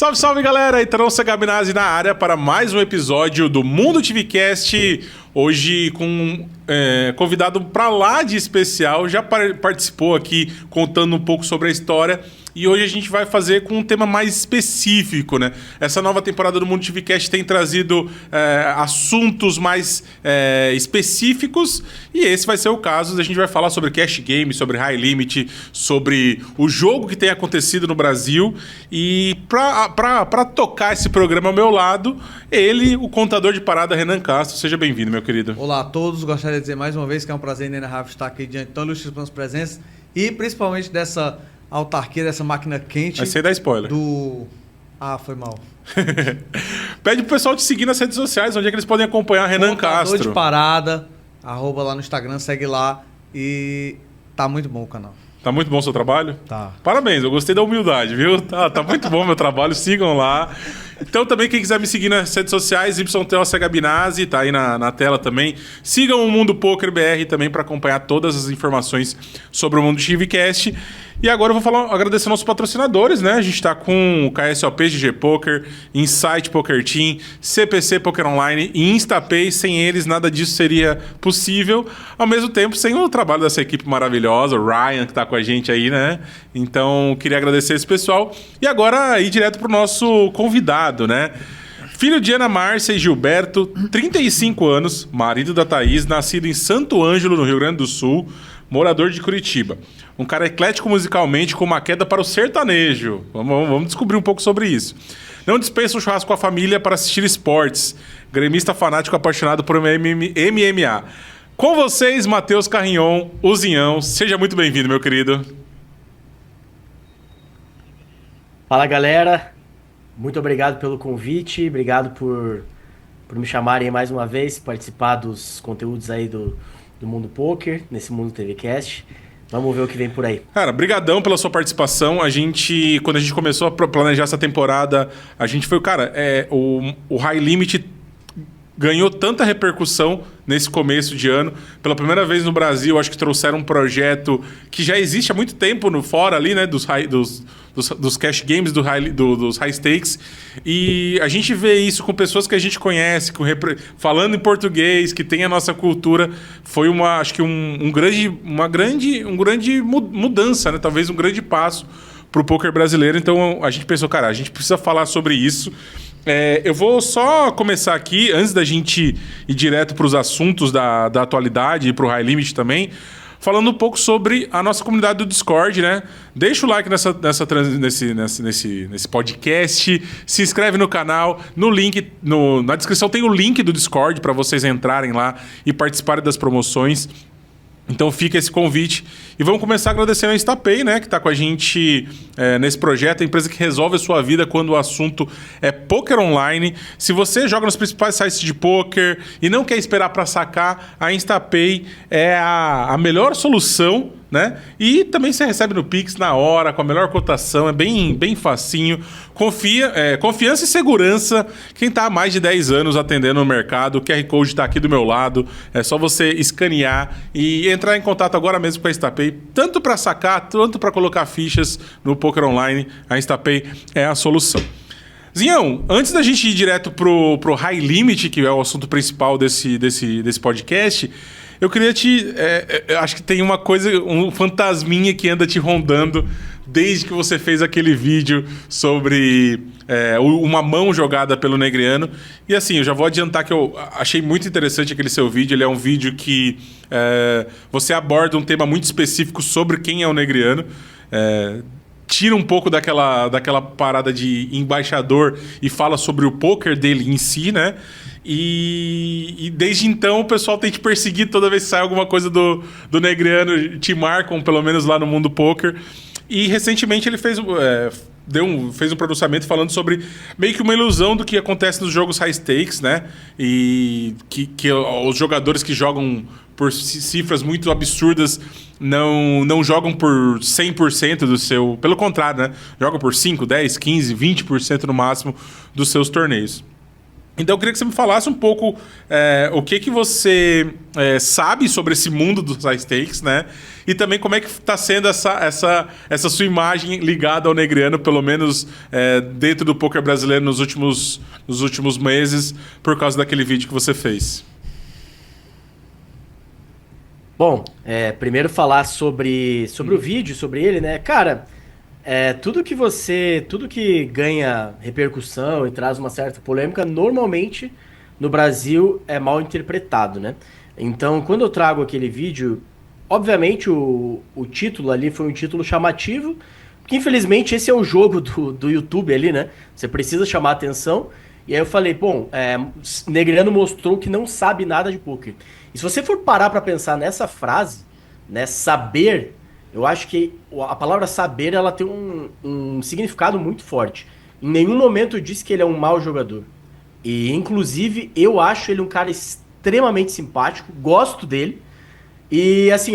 Salve, salve, galera! Então, Gabinazzi na área para mais um episódio do Mundo TVcast. Hoje com convidado pra lá de especial, já participou aqui contando um pouco sobre a história. E hoje a gente vai fazer com um tema mais específico, né? Essa nova temporada do Mundo TVcast tem trazido assuntos mais específicos. E esse vai ser o caso. A gente vai falar sobre Cash Game, sobre High Limit, sobre o jogo que tem acontecido no Brasil. E pra tocar esse programa ao meu lado, ele, o contador de parada, Renan Castro. Seja bem-vindo, meu querido. Olá a todos. Gostaria de dizer mais uma vez que é um prazer inenarrável estar aqui diante de tão ilustres presenças. E principalmente dessa autarquia, dessa máquina quente. Vai ser dar spoiler. Foi mal. Pede pro pessoal te seguir nas redes sociais, onde é que eles podem acompanhar Renan Castro. De parada, @ lá no Instagram, segue lá. E tá muito bom o canal. Tá muito bom o seu trabalho? Tá. Parabéns, eu gostei da humildade, viu? Tá muito bom o meu trabalho, sigam lá. Então também quem quiser me seguir nas redes sociais, YTO Gabinazzi, tá aí na tela também. Sigam o Mundo Poker BR também para acompanhar todas as informações sobre o Mundo TVcast. E agora eu vou agradecer nossos patrocinadores, né? A gente tá com o KSOP, GG Poker, Insight Poker Team, CPC Poker Online e InstaPay. Sem eles, nada disso seria possível. Ao mesmo tempo, sem o trabalho dessa equipe maravilhosa, o Ryan, que tá com a gente aí, né? Então, queria agradecer esse pessoal. E agora, ir direto pro nosso convidado, né? Filho de Ana Márcia e Gilberto, 35 anos, marido da Thaís, nascido em Santo Ângelo, no Rio Grande do Sul, morador de Curitiba. Um cara eclético musicalmente, com uma queda para o sertanejo. Vamos descobrir um pouco sobre isso. Não dispensa um churrasco com a família para assistir esportes. Gremista fanático apaixonado por MMA. Com vocês, Matheus Carrinhon, o Zinhão. Seja muito bem-vindo, meu querido. Fala, galera. Muito obrigado pelo convite. Obrigado por me chamarem mais uma vez, participar dos conteúdos aí do Mundo Poker, nesse Mundo TVcast. Vamos ver o que vem por aí. Cara, brigadão pela sua participação. Quando a gente começou a planejar essa temporada, a gente foi, o High Limit ganhou tanta repercussão nesse começo de ano. Pela primeira vez no Brasil, acho que trouxeram um projeto que já existe há muito tempo fora ali, né? Dos cash games, dos high stakes. E a gente vê isso com pessoas que a gente conhece, falando em português, que tem a nossa cultura. Foi acho que uma grande mudança, né? Talvez um grande passo para o poker brasileiro. Então a gente pensou, cara, a gente precisa falar sobre isso. Eu vou só começar aqui, antes da gente ir direto para os assuntos da atualidade e para o High Limit também, falando um pouco sobre a nossa comunidade do Discord, né? Deixa o like nesse podcast, se inscreve no canal, no link, na descrição tem o link do Discord para vocês entrarem lá e participarem das promoções. Então fica esse convite. E vamos começar agradecendo a InstaPay, né, que está com a gente nesse projeto, a empresa que resolve a sua vida quando o assunto é poker online. Se você joga nos principais sites de poker e não quer esperar para sacar, a InstaPay é a melhor solução, né? E também você recebe no Pix na hora, com a melhor cotação, é bem facinho. Confiança e segurança. Quem está há mais de 10 anos atendendo no mercado, o QR Code está aqui do meu lado. É só você escanear e entrar em contato agora mesmo com a InstaPay, tanto para sacar, tanto para colocar fichas no poker online. A InstaPay é a solução. Zinhão, antes da gente ir direto pro High Limit, que é o assunto principal desse podcast, eu queria acho que tem uma coisa, um fantasminha que anda te rondando desde que você fez aquele vídeo sobre uma mão jogada pelo Negreano. E assim, eu já vou adiantar que eu achei muito interessante aquele seu vídeo. Ele é um vídeo que você aborda um tema muito específico sobre quem é o Negreano. Tira um pouco daquela parada de embaixador e fala sobre o poker dele em si, né? E desde então o pessoal tem te perseguido toda vez que sai alguma coisa do Negreano, te marcam, pelo menos lá no Mundo Poker. E recentemente ele fez um pronunciamento falando sobre meio que uma ilusão do que acontece nos jogos high stakes, né? E que os jogadores que jogam por cifras muito absurdas não jogam por 100% do seu... Pelo contrário, né? Jogam por 5, 10, 15, 20% no máximo dos seus torneios. Então eu queria que você me falasse um pouco o que você sabe sobre esse mundo dos high stakes, né? E também como é que está sendo essa sua imagem ligada ao Negreano, pelo menos dentro do poker brasileiro nos últimos meses, por causa daquele vídeo que você fez. Bom, primeiro falar sobre o vídeo, sobre ele, né? Cara, tudo que ganha repercussão e traz uma certa polêmica, normalmente no Brasil é mal interpretado, né? Então, quando eu trago aquele vídeo, obviamente o título ali foi um título chamativo, porque infelizmente esse é o jogo do YouTube ali, né? Você precisa chamar atenção. E aí eu falei, bom, Negreano mostrou que não sabe nada de poker. E se você for parar pra pensar nessa frase, né, saber, eu acho que a palavra saber, ela tem um significado muito forte. Em nenhum momento eu disse que ele é um mau jogador. E, inclusive, eu acho ele um cara extremamente simpático, gosto dele. E, assim,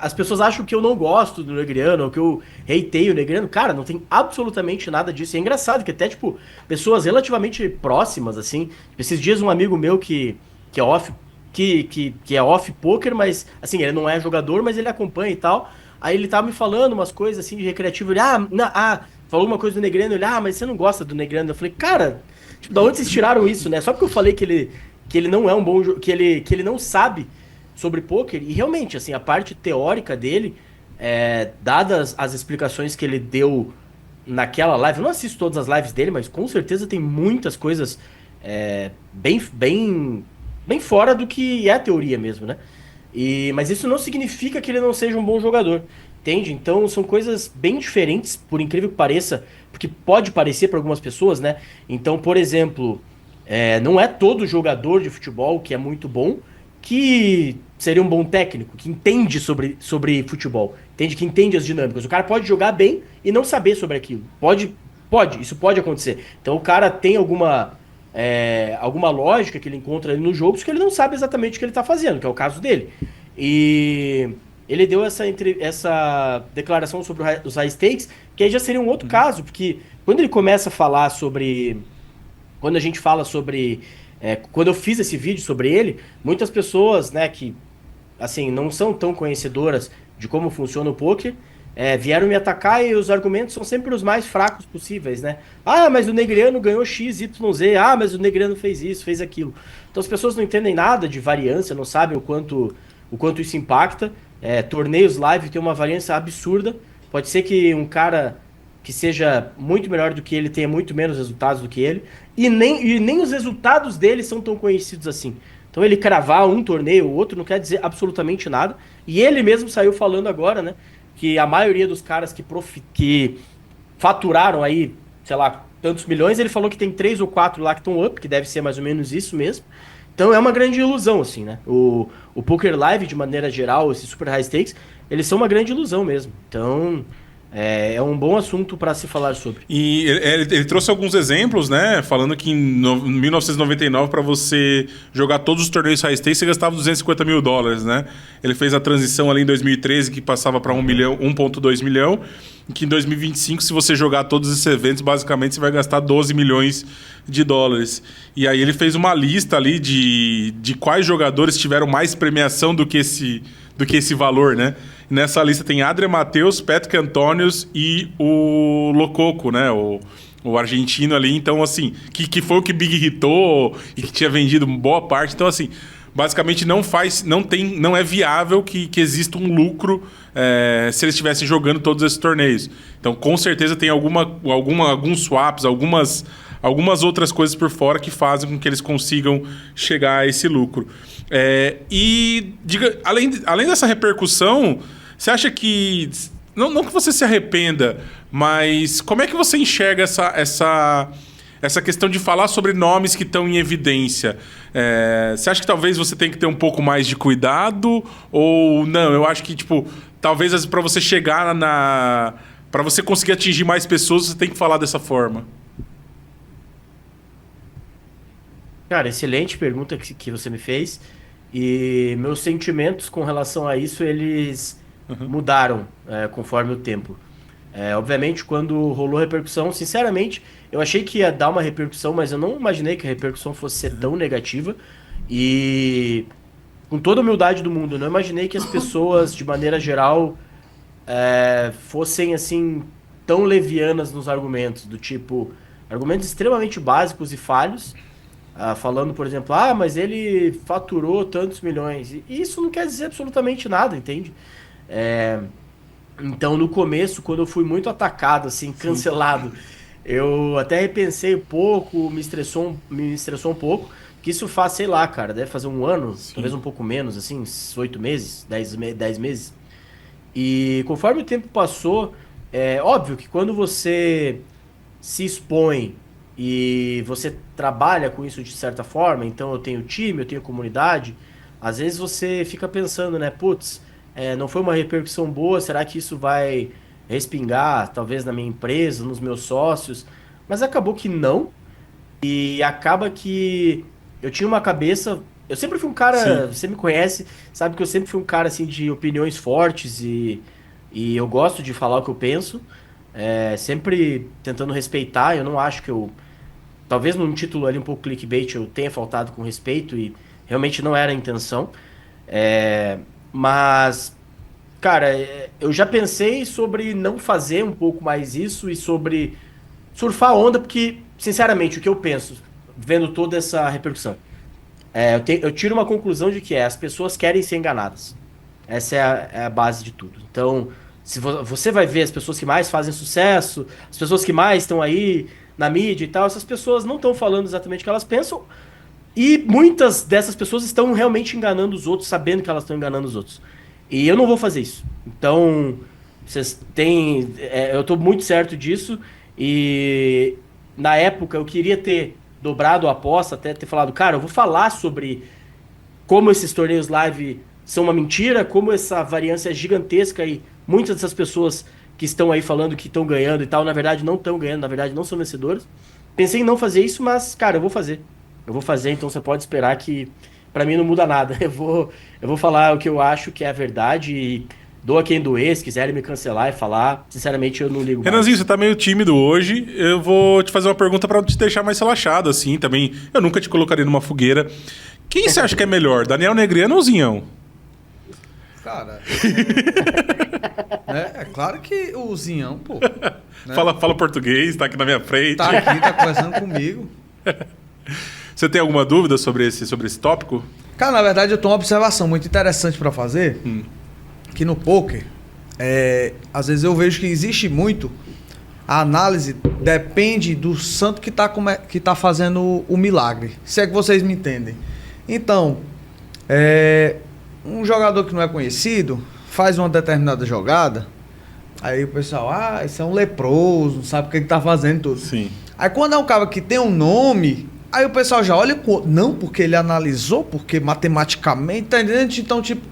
as pessoas acham que eu não gosto do Negreano, ou que eu hateio o Negreano. Cara, não tem absolutamente nada disso. E é engraçado que até, tipo, pessoas relativamente próximas, assim. Esses dias um amigo meu que é off, que é off poker, mas, assim, ele não é jogador, mas ele acompanha e tal. Aí ele tava me falando umas coisas, assim, de recreativo. Ele, falou uma coisa do Negreano. Ele, mas você não gosta do Negreano? Eu falei, cara, tipo, da onde vocês tiraram isso, né? Só porque eu falei que ele não é um bom jogador, que ele não sabe sobre poker, e realmente, assim, a parte teórica dele, dadas as explicações que ele deu naquela live, eu não assisto todas as lives dele, mas com certeza tem muitas coisas bem fora do que é a teoria mesmo, né? Mas isso não significa que ele não seja um bom jogador, entende? Então são coisas bem diferentes, por incrível que pareça, porque pode parecer para algumas pessoas, né? Então, por exemplo, não é todo jogador de futebol que é muito bom que seria um bom técnico, que entende sobre futebol, que entende as dinâmicas. O cara pode jogar bem e não saber sobre aquilo. Isso pode acontecer. Então o cara tem alguma lógica que ele encontra ali no jogo, só que ele não sabe exatamente o que ele está fazendo, que é o caso dele. E ele deu essa declaração sobre os high stakes, que aí já seria um outro caso, porque quando ele começa a falar sobre... Quando a gente fala sobre... quando eu fiz esse vídeo sobre ele, muitas pessoas, né, que assim, não são tão conhecedoras de como funciona o poker, vieram me atacar e os argumentos são sempre os mais fracos possíveis, né? Mas o Negreano ganhou X, Y, Z. Mas o Negreano fez isso, fez aquilo. Então as pessoas não entendem nada de variância, não sabem o quanto isso impacta. Torneios live tem uma variância absurda. Pode ser que um cara que seja muito melhor do que ele tenha muito menos resultados do que ele. E nem os resultados dele são tão conhecidos assim. Então ele cravar um torneio ou outro não quer dizer absolutamente nada. E ele mesmo saiu falando agora, né, que a maioria dos caras que faturaram aí, sei lá, tantos milhões, ele falou que tem 3 ou 4 lá que estão up, que deve ser mais ou menos isso mesmo. Então é uma grande ilusão, assim, né? O Poker Live, de maneira geral, esses Super High Stakes, eles são uma grande ilusão mesmo. Então... é um bom assunto para se falar sobre. E ele trouxe alguns exemplos, né? Falando que em 1999, para você jogar todos os torneios high stakes, você gastava $250 mil, né? Ele fez a transição ali em 2013, que passava para 1,2 milhão. E que em 2025, se você jogar todos esses eventos, basicamente você vai gastar $12 milhões. E aí ele fez uma lista ali de quais jogadores tiveram mais premiação do que esse valor, né? Nessa lista tem Adrian Matheus, Patrick Antonius e o Lococo, né? O argentino ali. Então, assim, que foi o que Big hitou e que tinha vendido boa parte. Então, assim, basicamente não é viável que exista um lucro se eles estivessem jogando todos esses torneios. Então, com certeza tem alguns swaps, algumas outras coisas por fora que fazem com que eles consigam chegar a esse lucro. E diga, além dessa repercussão, você acha que... Não que você se arrependa, mas como é que você enxerga essa questão de falar sobre nomes que estão em evidência? Você acha que talvez você tenha que ter um pouco mais de cuidado? Ou não? Eu acho que, tipo, talvez para você chegar para você conseguir atingir mais pessoas, você tem que falar dessa forma. Cara, excelente pergunta que você me fez. E meus sentimentos com relação a isso, eles mudaram conforme o tempo. Obviamente, quando rolou a repercussão, sinceramente, eu achei que ia dar uma repercussão, mas eu não imaginei que a repercussão fosse ser tão negativa. E, com toda a humildade do mundo, eu não imaginei que as pessoas, de maneira geral, fossem, assim, tão levianas nos argumentos, do tipo, argumentos extremamente básicos e falhos, falando, por exemplo, mas ele faturou tantos milhões. E isso não quer dizer absolutamente nada, entende? Então, no começo, quando eu fui muito atacado, assim, cancelado, eu até repensei um pouco, me estressou um pouco, que isso faz, sei lá, cara, deve fazer um ano, talvez um pouco menos, assim, uns 8 meses, 10 meses. E conforme o tempo passou, é óbvio que quando você se expõe e você trabalha com isso de certa forma, então eu tenho time, eu tenho comunidade, às vezes você fica pensando, né, putz, não foi uma repercussão boa, será que isso vai respingar, talvez na minha empresa, nos meus sócios? Mas acabou que não, e acaba que eu tinha uma cabeça. Eu sempre fui um cara. Você me conhece, sabe que eu sempre fui um cara assim de opiniões fortes e eu gosto de falar o que eu penso. Sempre tentando respeitar. Eu não acho que eu. Talvez num título ali um pouco clickbait eu tenha faltado com respeito e realmente não era a intenção. Mas, cara, eu já pensei sobre não fazer um pouco mais isso e sobre surfar a onda, porque, sinceramente, o que eu penso, vendo toda essa repercussão, eu tiro uma conclusão de que as pessoas querem ser enganadas. Essa é a base de tudo. Então, se você vai ver as pessoas que mais fazem sucesso, as pessoas que mais estão aí na mídia e tal, essas pessoas não estão falando exatamente o que elas pensam, e muitas dessas pessoas estão realmente enganando os outros, sabendo que elas estão enganando os outros. E eu não vou fazer isso. Então, vocês têm... eu estou muito certo disso. E na época eu queria ter dobrado a aposta, até ter falado, cara, eu vou falar sobre como esses torneios live são uma mentira, como essa variância é gigantesca e muitas dessas pessoas que estão aí falando que estão ganhando e tal, na verdade não estão ganhando, na verdade não são vencedores. Pensei em não fazer isso, mas, cara, eu vou fazer. Eu vou fazer, então você pode esperar que pra mim não muda nada. Eu vou falar o que eu acho que é a verdade e doa quem doer, se quiserem me cancelar e falar, sinceramente eu não ligo mais. Renanzinho, você tá meio tímido hoje, eu vou te fazer uma pergunta pra te deixar mais relaxado, assim, também. Eu nunca te colocaria numa fogueira. Quem você acha que é melhor, Daniel Negreanu ou Zinhão? Cara, é claro que o Zinhão, pô. Né? Fala português, tá aqui na minha frente. Tá aqui, tá conversando comigo. Você tem alguma dúvida sobre esse tópico? Cara, na verdade eu tenho uma observação muito interessante pra fazer, que no poker, às vezes eu vejo que existe muito, a análise depende do santo que tá fazendo o milagre, se é que vocês me entendem. Então, um jogador que não é conhecido faz uma determinada jogada, aí o pessoal, esse é um leproso, não sabe o que ele tá fazendo tudo. Sim. Aí quando é um cara que tem um nome, aí o pessoal já olha com... Não, porque ele analisou, porque matematicamente, tá entendendo? Então, tipo,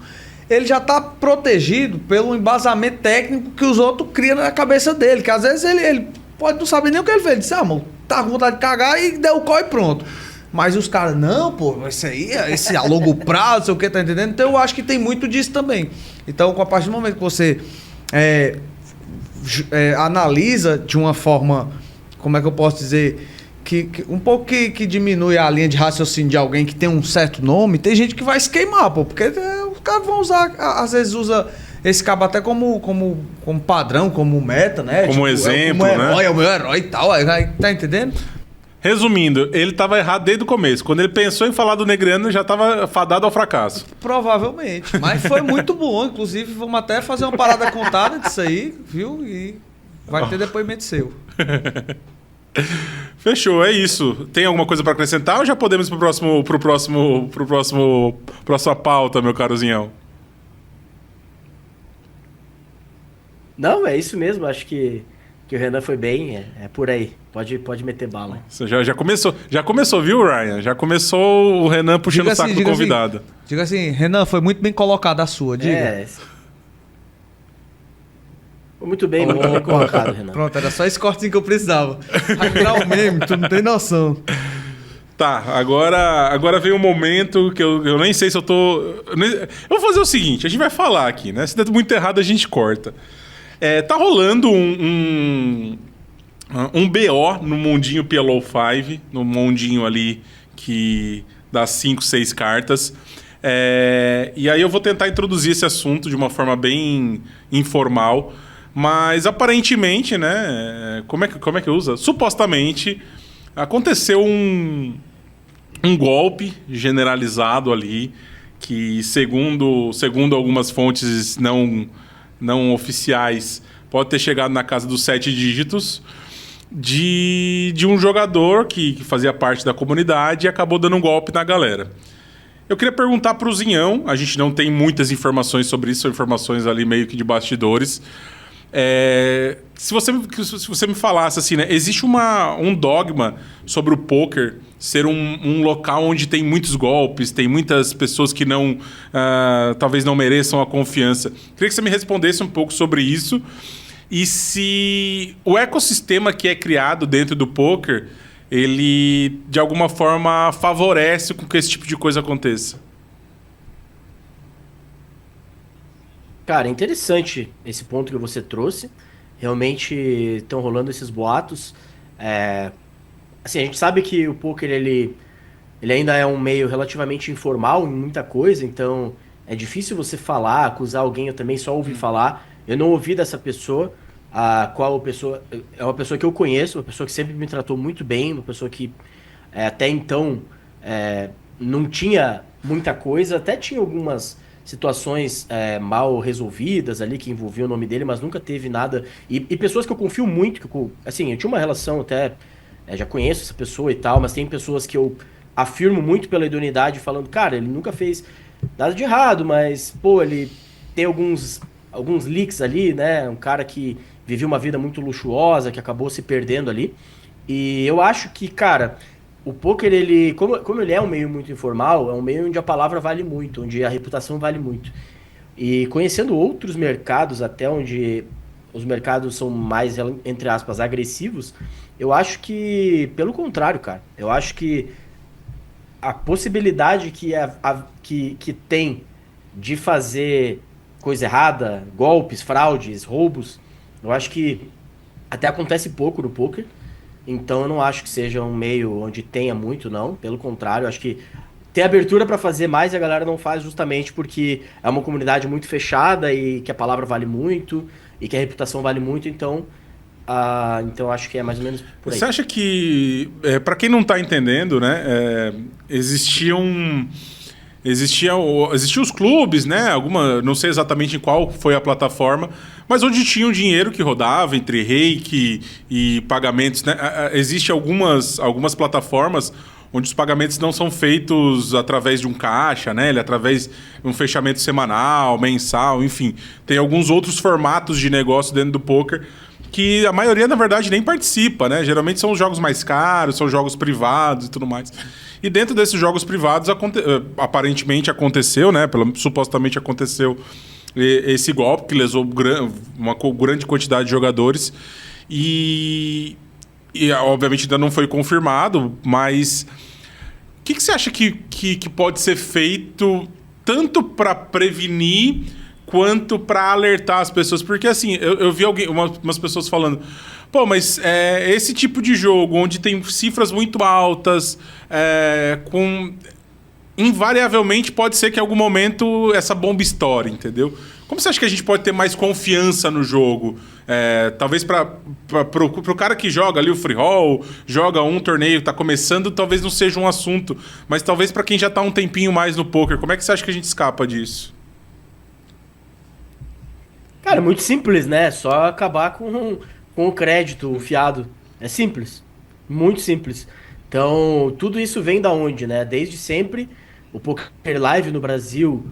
ele já tá protegido pelo embasamento técnico que os outros criam na cabeça dele, que às vezes ele pode não saber nem o que ele fez. Ele disse, mano, tá com vontade de cagar e deu o có e pronto. Mas os caras, não, pô, esse a longo prazo, sei o que, tá entendendo? Então eu acho que tem muito disso também. Então, a partir do momento que você analisa de uma forma, como é que eu posso dizer, um pouco que diminui a linha de raciocínio de alguém que tem um certo nome, tem gente que vai se queimar, pô, porque os caras vão usar, às vezes usa esse cabo até como padrão, como meta, né? Como exemplo, como herói, né? É o meu herói e tal, aí, tá entendendo? Resumindo, ele tava errado desde o começo. Quando ele pensou em falar do Negreanu, já tava fadado ao fracasso. Provavelmente. Mas foi muito bom. Inclusive, vamos até fazer uma parada contada disso aí, viu? E vai ter depoimento seu. Fechou, é isso. Tem alguma coisa pra acrescentar ou já podemos ir pro próxima pauta, meu caro Zinhão? Não, é isso mesmo. Acho que o Renan foi bem. É por aí. Pode meter bala. Você já começou, viu, Ryan? Já começou o Renan puxando o saco do convidado. Diga assim, Renan, foi muito bem colocada a sua, diga. Muito bem colocado, Renan. Pronto, era só esse cortinho que eu precisava. Vai virar um meme, tu não tem noção. Tá, agora vem um momento que eu nem sei se eu tô... Eu vou fazer o seguinte, a gente vai falar aqui, né? Se der muito errado, a gente corta. Tá rolando um BO no mundinho PLO 5, no mundinho ali que dá 5, 6 cartas. E aí eu vou tentar introduzir esse assunto de uma forma bem informal, mas aparentemente, né? Como é que usa? Supostamente aconteceu um golpe generalizado ali, que segundo algumas fontes não oficiais, pode ter chegado na casa dos 7 dígitos, de um jogador que fazia parte da comunidade e acabou dando um golpe na galera. Eu queria perguntar para o Zinhão, a gente não tem muitas informações sobre isso, são informações ali meio que de bastidores. Se você me falasse assim, né? Existe um dogma sobre o poker ser um local onde tem muitos golpes, tem muitas pessoas que talvez não mereçam a confiança. Queria que você me respondesse um pouco sobre isso. E se o ecossistema que é criado dentro do poker, ele de alguma forma favorece com que esse tipo de coisa aconteça. Cara, é interessante esse ponto que você trouxe. Realmente estão rolando esses boatos. Assim, a gente sabe que o poker ele ainda é um meio relativamente informal em muita coisa, então é difícil você falar, acusar alguém, eu também só ouvi falar. Eu não ouvi dessa pessoa, é uma pessoa que eu conheço, uma pessoa que sempre me tratou muito bem, uma pessoa que até então não tinha muita coisa, até tinha algumas situações mal resolvidas ali que envolviam o nome dele, mas nunca teve nada. E pessoas que eu confio muito, assim, eu tinha uma relação até, já conheço essa pessoa e tal, mas tem pessoas que eu afirmo muito pela idoneidade, falando, cara, ele nunca fez nada de errado, mas, pô, ele tem alguns leaks ali, né? Um cara que vivia uma vida muito luxuosa, que acabou se perdendo ali. E eu acho que, cara, o poker, ele, como ele é um meio muito informal, é um meio onde a palavra vale muito, onde a reputação vale muito. E conhecendo outros mercados, até onde os mercados são mais, entre aspas, agressivos, eu acho que, pelo contrário, cara, eu acho que a possibilidade que tem de fazer coisa errada, golpes, fraudes, roubos, eu acho que até acontece pouco no poker. Então eu não acho que seja um meio onde tenha muito, não. Pelo contrário, eu acho que tem abertura para fazer mais e a galera não faz justamente porque é uma comunidade muito fechada e que a palavra vale muito e que a reputação vale muito. Então eu acho que é mais ou menos por aí. Você acha que, para quem não tá entendendo, né, existiam os clubes, né? Não sei exatamente em qual foi a plataforma, mas onde tinha um dinheiro que rodava entre reiki e pagamentos, né? Existem algumas plataformas onde os pagamentos não são feitos através de um caixa, né? Através de um fechamento semanal, mensal, enfim. Tem alguns outros formatos de negócio dentro do poker que a maioria, na verdade, nem participa, né? Geralmente são os jogos mais caros, são jogos privados e tudo mais. E dentro desses jogos privados, aparentemente aconteceu, né? Supostamente aconteceu esse golpe que lesou uma grande quantidade de jogadores. E obviamente ainda não foi confirmado, mas o que você acha que pode ser feito tanto para prevenir quanto para alertar as pessoas? Porque assim, eu vi umas pessoas falando, pô, mas esse tipo de jogo onde tem cifras muito altas, invariavelmente pode ser que em algum momento essa bomba estoure, entendeu? Como você acha que a gente pode ter mais confiança no jogo? Talvez pro cara que joga ali o free roll, joga um torneio, tá começando, talvez não seja um assunto, mas talvez para quem já tá um tempinho mais no poker, como é que você acha que a gente escapa disso? Cara, muito simples, né? Só acabar com o crédito, o fiado. É simples. Muito simples. Então, tudo isso vem da onde, né? Desde sempre, o Poker Live no Brasil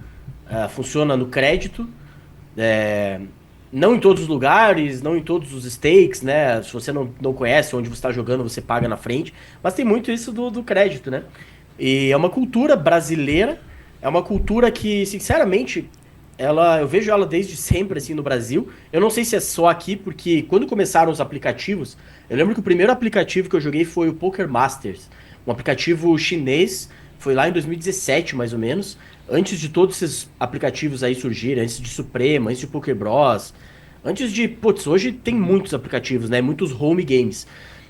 funciona no crédito. Não em todos os lugares, não em todos os stakes, né? Se você não conhece onde você está jogando, você paga na frente. Mas tem muito isso do crédito, né? E é uma cultura brasileira. É uma cultura que, sinceramente, eu vejo ela desde sempre, assim, no Brasil. Eu não sei se é só aqui, porque quando começaram os aplicativos, eu lembro que o primeiro aplicativo que eu joguei foi o Poker Masters, um aplicativo chinês, foi lá em 2017, mais ou menos, antes de todos esses aplicativos aí surgirem, antes de Suprema, antes de Poker Bros, Antes de, putz, hoje tem muitos aplicativos, né? Muitos home games.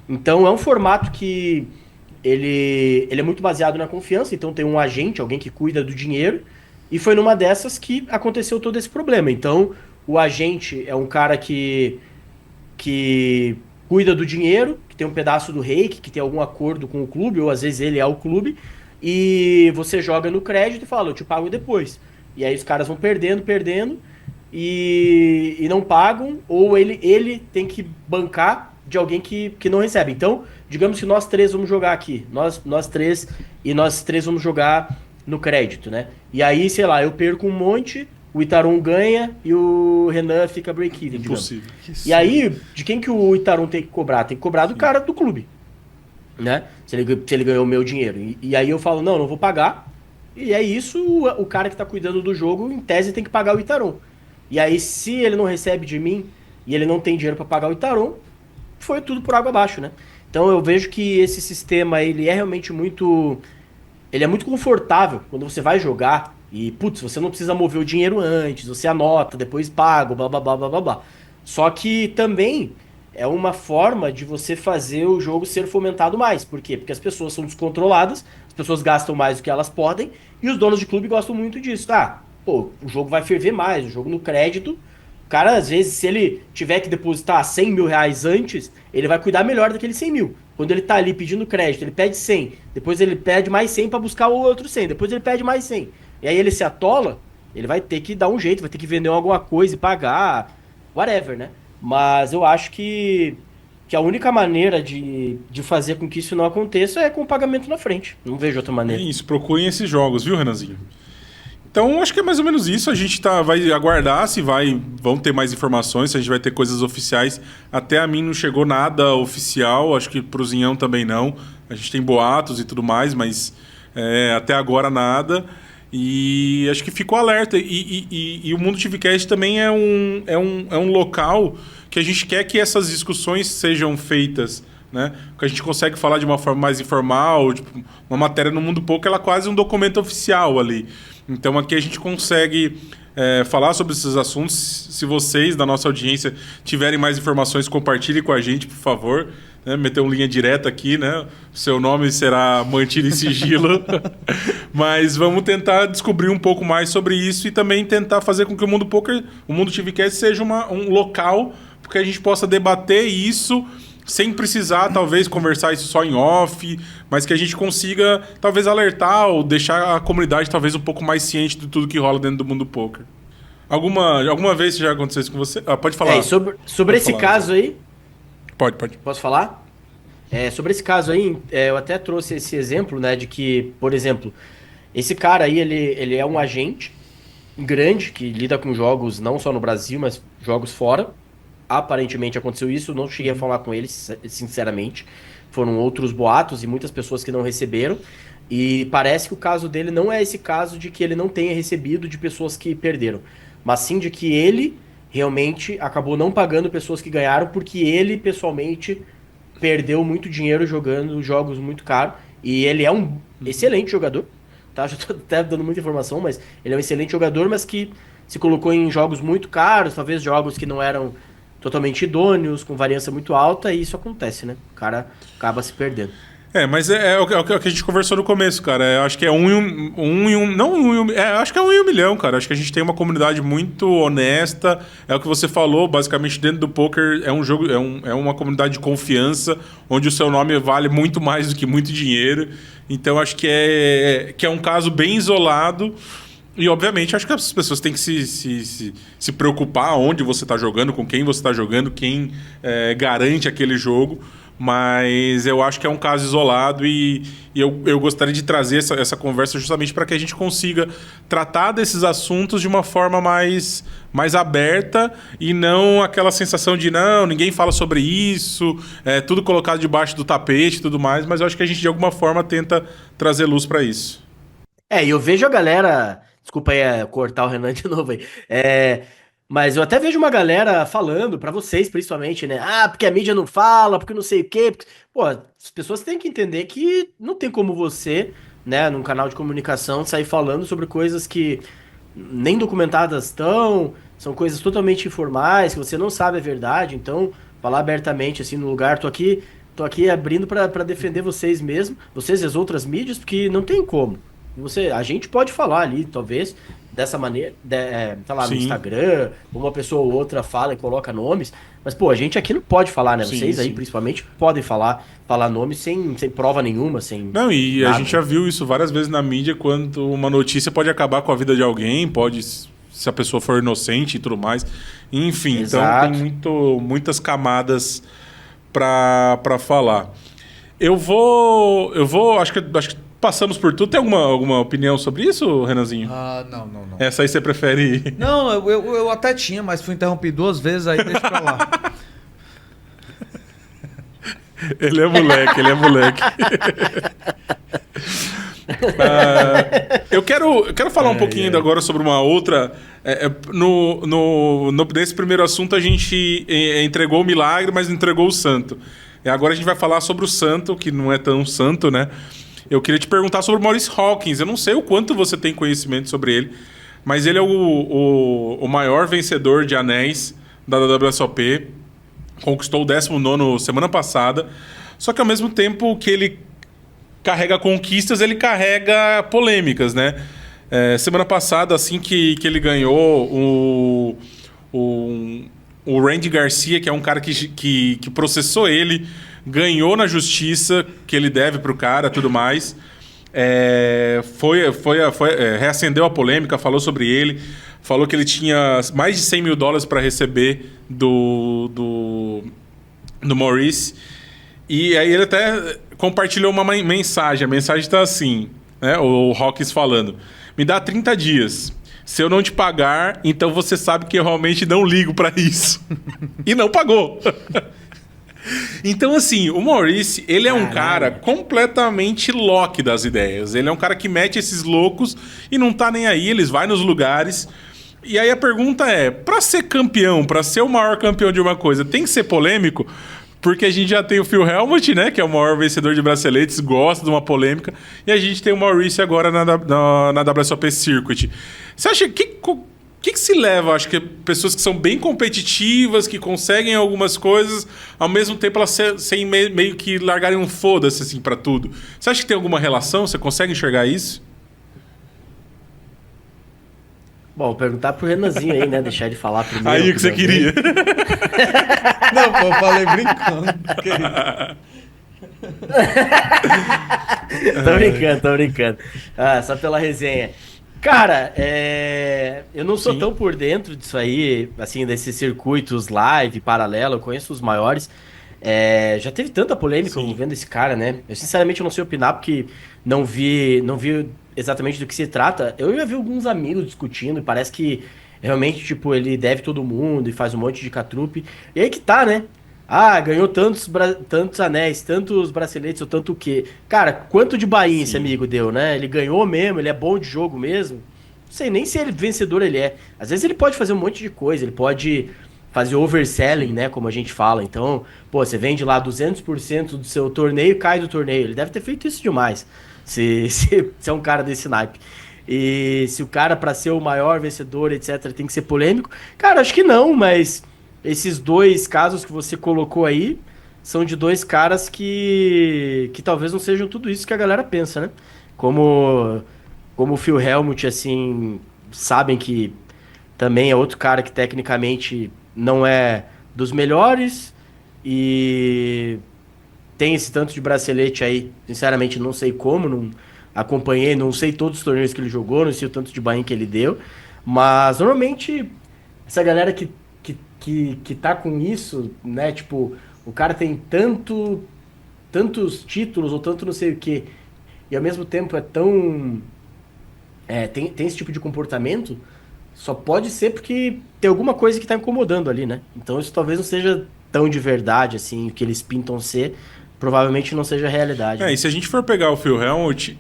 Então é um formato que ele é muito baseado na confiança, então tem um agente, alguém que cuida do dinheiro, e foi numa dessas que aconteceu todo esse problema. Então, o agente é um cara que cuida do dinheiro, que tem um pedaço do reiki, que tem algum acordo com o clube, ou às vezes ele é o clube, e você joga no crédito e fala, eu te pago depois. E aí os caras vão perdendo, perdendo, e não pagam, ou ele tem que bancar de alguém que não recebe. Então, digamos que nós três vamos jogar aqui, nós três, e nós três vamos jogar no crédito, né? E aí, sei lá, eu perco um monte, o Itaron ganha e o Renan fica break-even, digamos. Impossível. E aí, de quem que o Itaron tem que cobrar? Tem que cobrar do cara do clube, né? Se ele ganhou o meu dinheiro. E aí eu falo, não vou pagar. E é isso, o cara que tá cuidando do jogo, em tese, tem que pagar o Itaron. E aí, se ele não recebe de mim e ele não tem dinheiro para pagar o Itaron, foi tudo por água abaixo, né? Então eu vejo que esse sistema, ele é realmente muito... Ele é muito confortável quando você vai jogar e, putz, você não precisa mover o dinheiro antes, você anota, depois paga, blá blá blá blá blá blá. Só que também é uma forma de você fazer o jogo ser fomentado mais. Por quê? Porque as pessoas são descontroladas, as pessoas gastam mais do que elas podem e os donos de clube gostam muito disso. Tá, pô, o jogo vai ferver mais, o jogo no crédito. O cara, às vezes, se ele tiver que depositar 100 mil reais antes, ele vai cuidar melhor daquele 100 mil. Quando ele tá ali pedindo crédito, ele pede 100, depois ele pede mais 100 para buscar o outro 100, depois ele pede mais 100. E aí ele se atola, ele vai ter que dar um jeito, vai ter que vender alguma coisa e pagar, whatever, né? Mas eu acho que a única maneira de fazer com que isso não aconteça é com o pagamento na frente. Não vejo outra É maneira. isso, procurem esses jogos, viu, Renanzinho? Então, acho que é mais ou menos isso. A gente vai aguardar se vão ter mais informações, se a gente vai ter coisas oficiais. Até a mim não chegou nada oficial, acho que pro Zinhão também não. A gente tem boatos e tudo mais, mas até agora nada. E acho que ficou alerta. E o Mundo TVCast também é um local que a gente quer que essas discussões sejam feitas, né? Porque a gente consegue falar de uma forma mais informal, tipo, uma matéria no Mundo Pouco, ela é quase um documento oficial ali. Então aqui a gente consegue falar sobre esses assuntos. Se vocês da nossa audiência tiverem mais informações, compartilhem com a gente, por favor. Né? Meter uma linha direta aqui, né? Seu nome será mantido em sigilo. Mas vamos tentar descobrir um pouco mais sobre isso e também tentar fazer com que o Mundo Poker, o Mundo TVCast seja um local porque a gente possa debater isso sem precisar, talvez, conversar isso só em off, mas que a gente consiga, talvez, alertar ou deixar a comunidade, talvez, um pouco mais ciente de tudo que rola dentro do mundo poker. Alguma vez isso já aconteceu isso com você? Pode falar. E sobre Pode esse falar, caso aí, Pode. posso falar? Sobre esse caso aí, eu até trouxe esse exemplo, né, de que, por exemplo, esse cara aí, ele é um agente grande que lida com jogos não só no Brasil, mas jogos fora. Aparentemente aconteceu isso, não cheguei a falar com ele, sinceramente. Foram outros boatos e muitas pessoas que não receberam. E parece que o caso dele não é esse caso de que ele não tenha recebido de pessoas que perderam, mas sim de que ele realmente acabou não pagando pessoas que ganharam, porque ele, pessoalmente, perdeu muito dinheiro jogando jogos muito caros. E ele é um excelente jogador, tá? Já tô até dando muita informação, mas ele é um excelente jogador, mas que se colocou em jogos muito caros, talvez jogos que não eram totalmente idôneos, com variância muito alta, e isso acontece, né? O cara acaba se perdendo. Mas é o que a gente conversou no começo, cara. Eu acho que é acho que é 1 em 1 milhão, cara. Acho que a gente tem uma comunidade muito honesta. É o que você falou, basicamente, dentro do poker é um jogo, é uma comunidade de confiança, onde o seu nome vale muito mais do que muito dinheiro. Então, acho que é um caso bem isolado. E, obviamente, acho que as pessoas têm que se preocupar onde você está jogando, com quem você está jogando, quem garante aquele jogo. Mas eu acho que é um caso isolado e eu gostaria de trazer essa conversa justamente para que a gente consiga tratar desses assuntos de uma forma mais aberta e não aquela sensação de não, ninguém fala sobre isso, tudo colocado debaixo do tapete e tudo mais, mas eu acho que a gente de alguma forma tenta trazer luz para isso. E eu vejo a galera... Desculpa aí cortar o Renan de novo aí. Mas eu até vejo uma galera falando, pra vocês principalmente, né? Porque a mídia não fala, porque não sei o quê. Pô, as pessoas têm que entender que não tem como você, né, num canal de comunicação, sair falando sobre coisas que nem documentadas estão, são coisas totalmente informais, que você não sabe a verdade, então falar abertamente assim no lugar, tô aqui abrindo pra defender vocês mesmo, vocês e as outras mídias, porque não tem como. A gente pode falar ali, talvez, dessa maneira, tá lá no Sim. Instagram, uma pessoa ou outra fala e coloca nomes, mas pô, a gente aqui não pode falar, né? Sim, Vocês aí sim. principalmente podem falar nomes sem prova nenhuma, sem Não, e a nada. gente já viu isso várias vezes na mídia, quando uma notícia pode acabar com a vida de alguém, pode, se a pessoa for inocente e tudo mais. Enfim, Exato. então tem muitas camadas pra falar. Acho que passamos por tudo. Tem alguma opinião sobre isso, Renanzinho? Ah, não. Essa aí você prefere... Não, eu até tinha, mas fui interrompido 2 vezes, aí deixa pra lá. Ele é moleque. Eu quero falar um pouquinho agora sobre uma outra. Nesse primeiro assunto a gente entregou o milagre, mas não entregou o santo. Agora a gente vai falar sobre o santo, que não é tão santo, né? Eu queria te perguntar sobre o Maurice Hawkins. Eu não sei o quanto você tem conhecimento sobre ele, mas ele é o maior vencedor de anéis da WSOP. Conquistou o 19º semana passada. Só que ao mesmo tempo que ele carrega conquistas, ele carrega polêmicas, né? Semana passada, assim que ele ganhou, o Randy Garcia, que é um cara que processou ele, ganhou na justiça que ele deve pro cara, tudo mais. Reacendeu a polêmica, falou sobre ele, falou que ele tinha mais de $100 mil para receber do Maurice. E aí ele até compartilhou uma mensagem. A mensagem está assim, né? O Hawkins falando: me dá 30 dias. Se eu não te pagar, então você sabe que eu realmente não ligo para isso. E não pagou. Então, assim, o Maurice, ele é um cara completamente Loki das ideias. Ele é um cara que mete esses loucos e não tá nem aí, eles vai nos lugares. E aí a pergunta é, pra ser campeão, pra ser o maior campeão de uma coisa, tem que ser polêmico? Porque a gente já tem o Phil Hellmuth, né, que é o maior vencedor de braceletes, gosta de uma polêmica. E a gente tem o Maurice agora na WSOP Circuit. Você acha que se leva? Acho que pessoas que são bem competitivas, que conseguem algumas coisas, ao mesmo tempo elas sem meio que largarem um foda-se assim pra tudo. Você acha que tem alguma relação? Você consegue enxergar isso? Bom, vou perguntar pro Renanzinho aí, né? Deixar ele falar primeiro. Aí o que você queria. Não, pô, eu falei brincando. Tô brincando. Ah, só pela resenha. Cara, eu não sou tão por dentro disso aí, assim, desses circuitos live, paralelo, eu conheço os maiores. Já teve tanta polêmica envolvendo esse cara, né? Eu sinceramente não sei opinar porque não vi exatamente do que se trata. Eu já vi alguns amigos discutindo e parece que realmente, tipo, ele deve todo mundo e faz um monte de catrupe. E aí que tá, né? Ah, ganhou tantos anéis, tantos braceletes ou tanto o quê? Cara, quanto de bainha esse amigo deu, né? Ele ganhou mesmo, ele é bom de jogo mesmo. Não sei nem se ele vencedor ele é. Às vezes ele pode fazer um monte de coisa, ele pode fazer overselling, né, como a gente fala. Então, pô, você vende lá 200% do seu torneio e cai do torneio. Ele deve ter feito isso demais, se é um cara desse naipe. E se o cara, pra ser o maior vencedor, etc., tem que ser polêmico, cara, acho que não, mas esses dois casos que você colocou aí são de dois caras que talvez não sejam tudo isso que a galera pensa, né? Como o Phil Hellmuth, assim, sabem que também é outro cara que tecnicamente não é dos melhores e tem esse tanto de bracelete aí, sinceramente não sei como, não acompanhei, não sei todos os torneios que ele jogou, não sei o tanto de bain que ele deu, mas normalmente essa galera que tá com isso, né, tipo, o cara tem tantos títulos ou tanto não sei o que, e ao mesmo tempo é tão... tem esse tipo de comportamento, só pode ser porque tem alguma coisa que tá incomodando ali, né? Então isso talvez não seja tão de verdade, assim, o que eles pintam ser, provavelmente não seja realidade. E se a gente for pegar o Phil Hellmuth,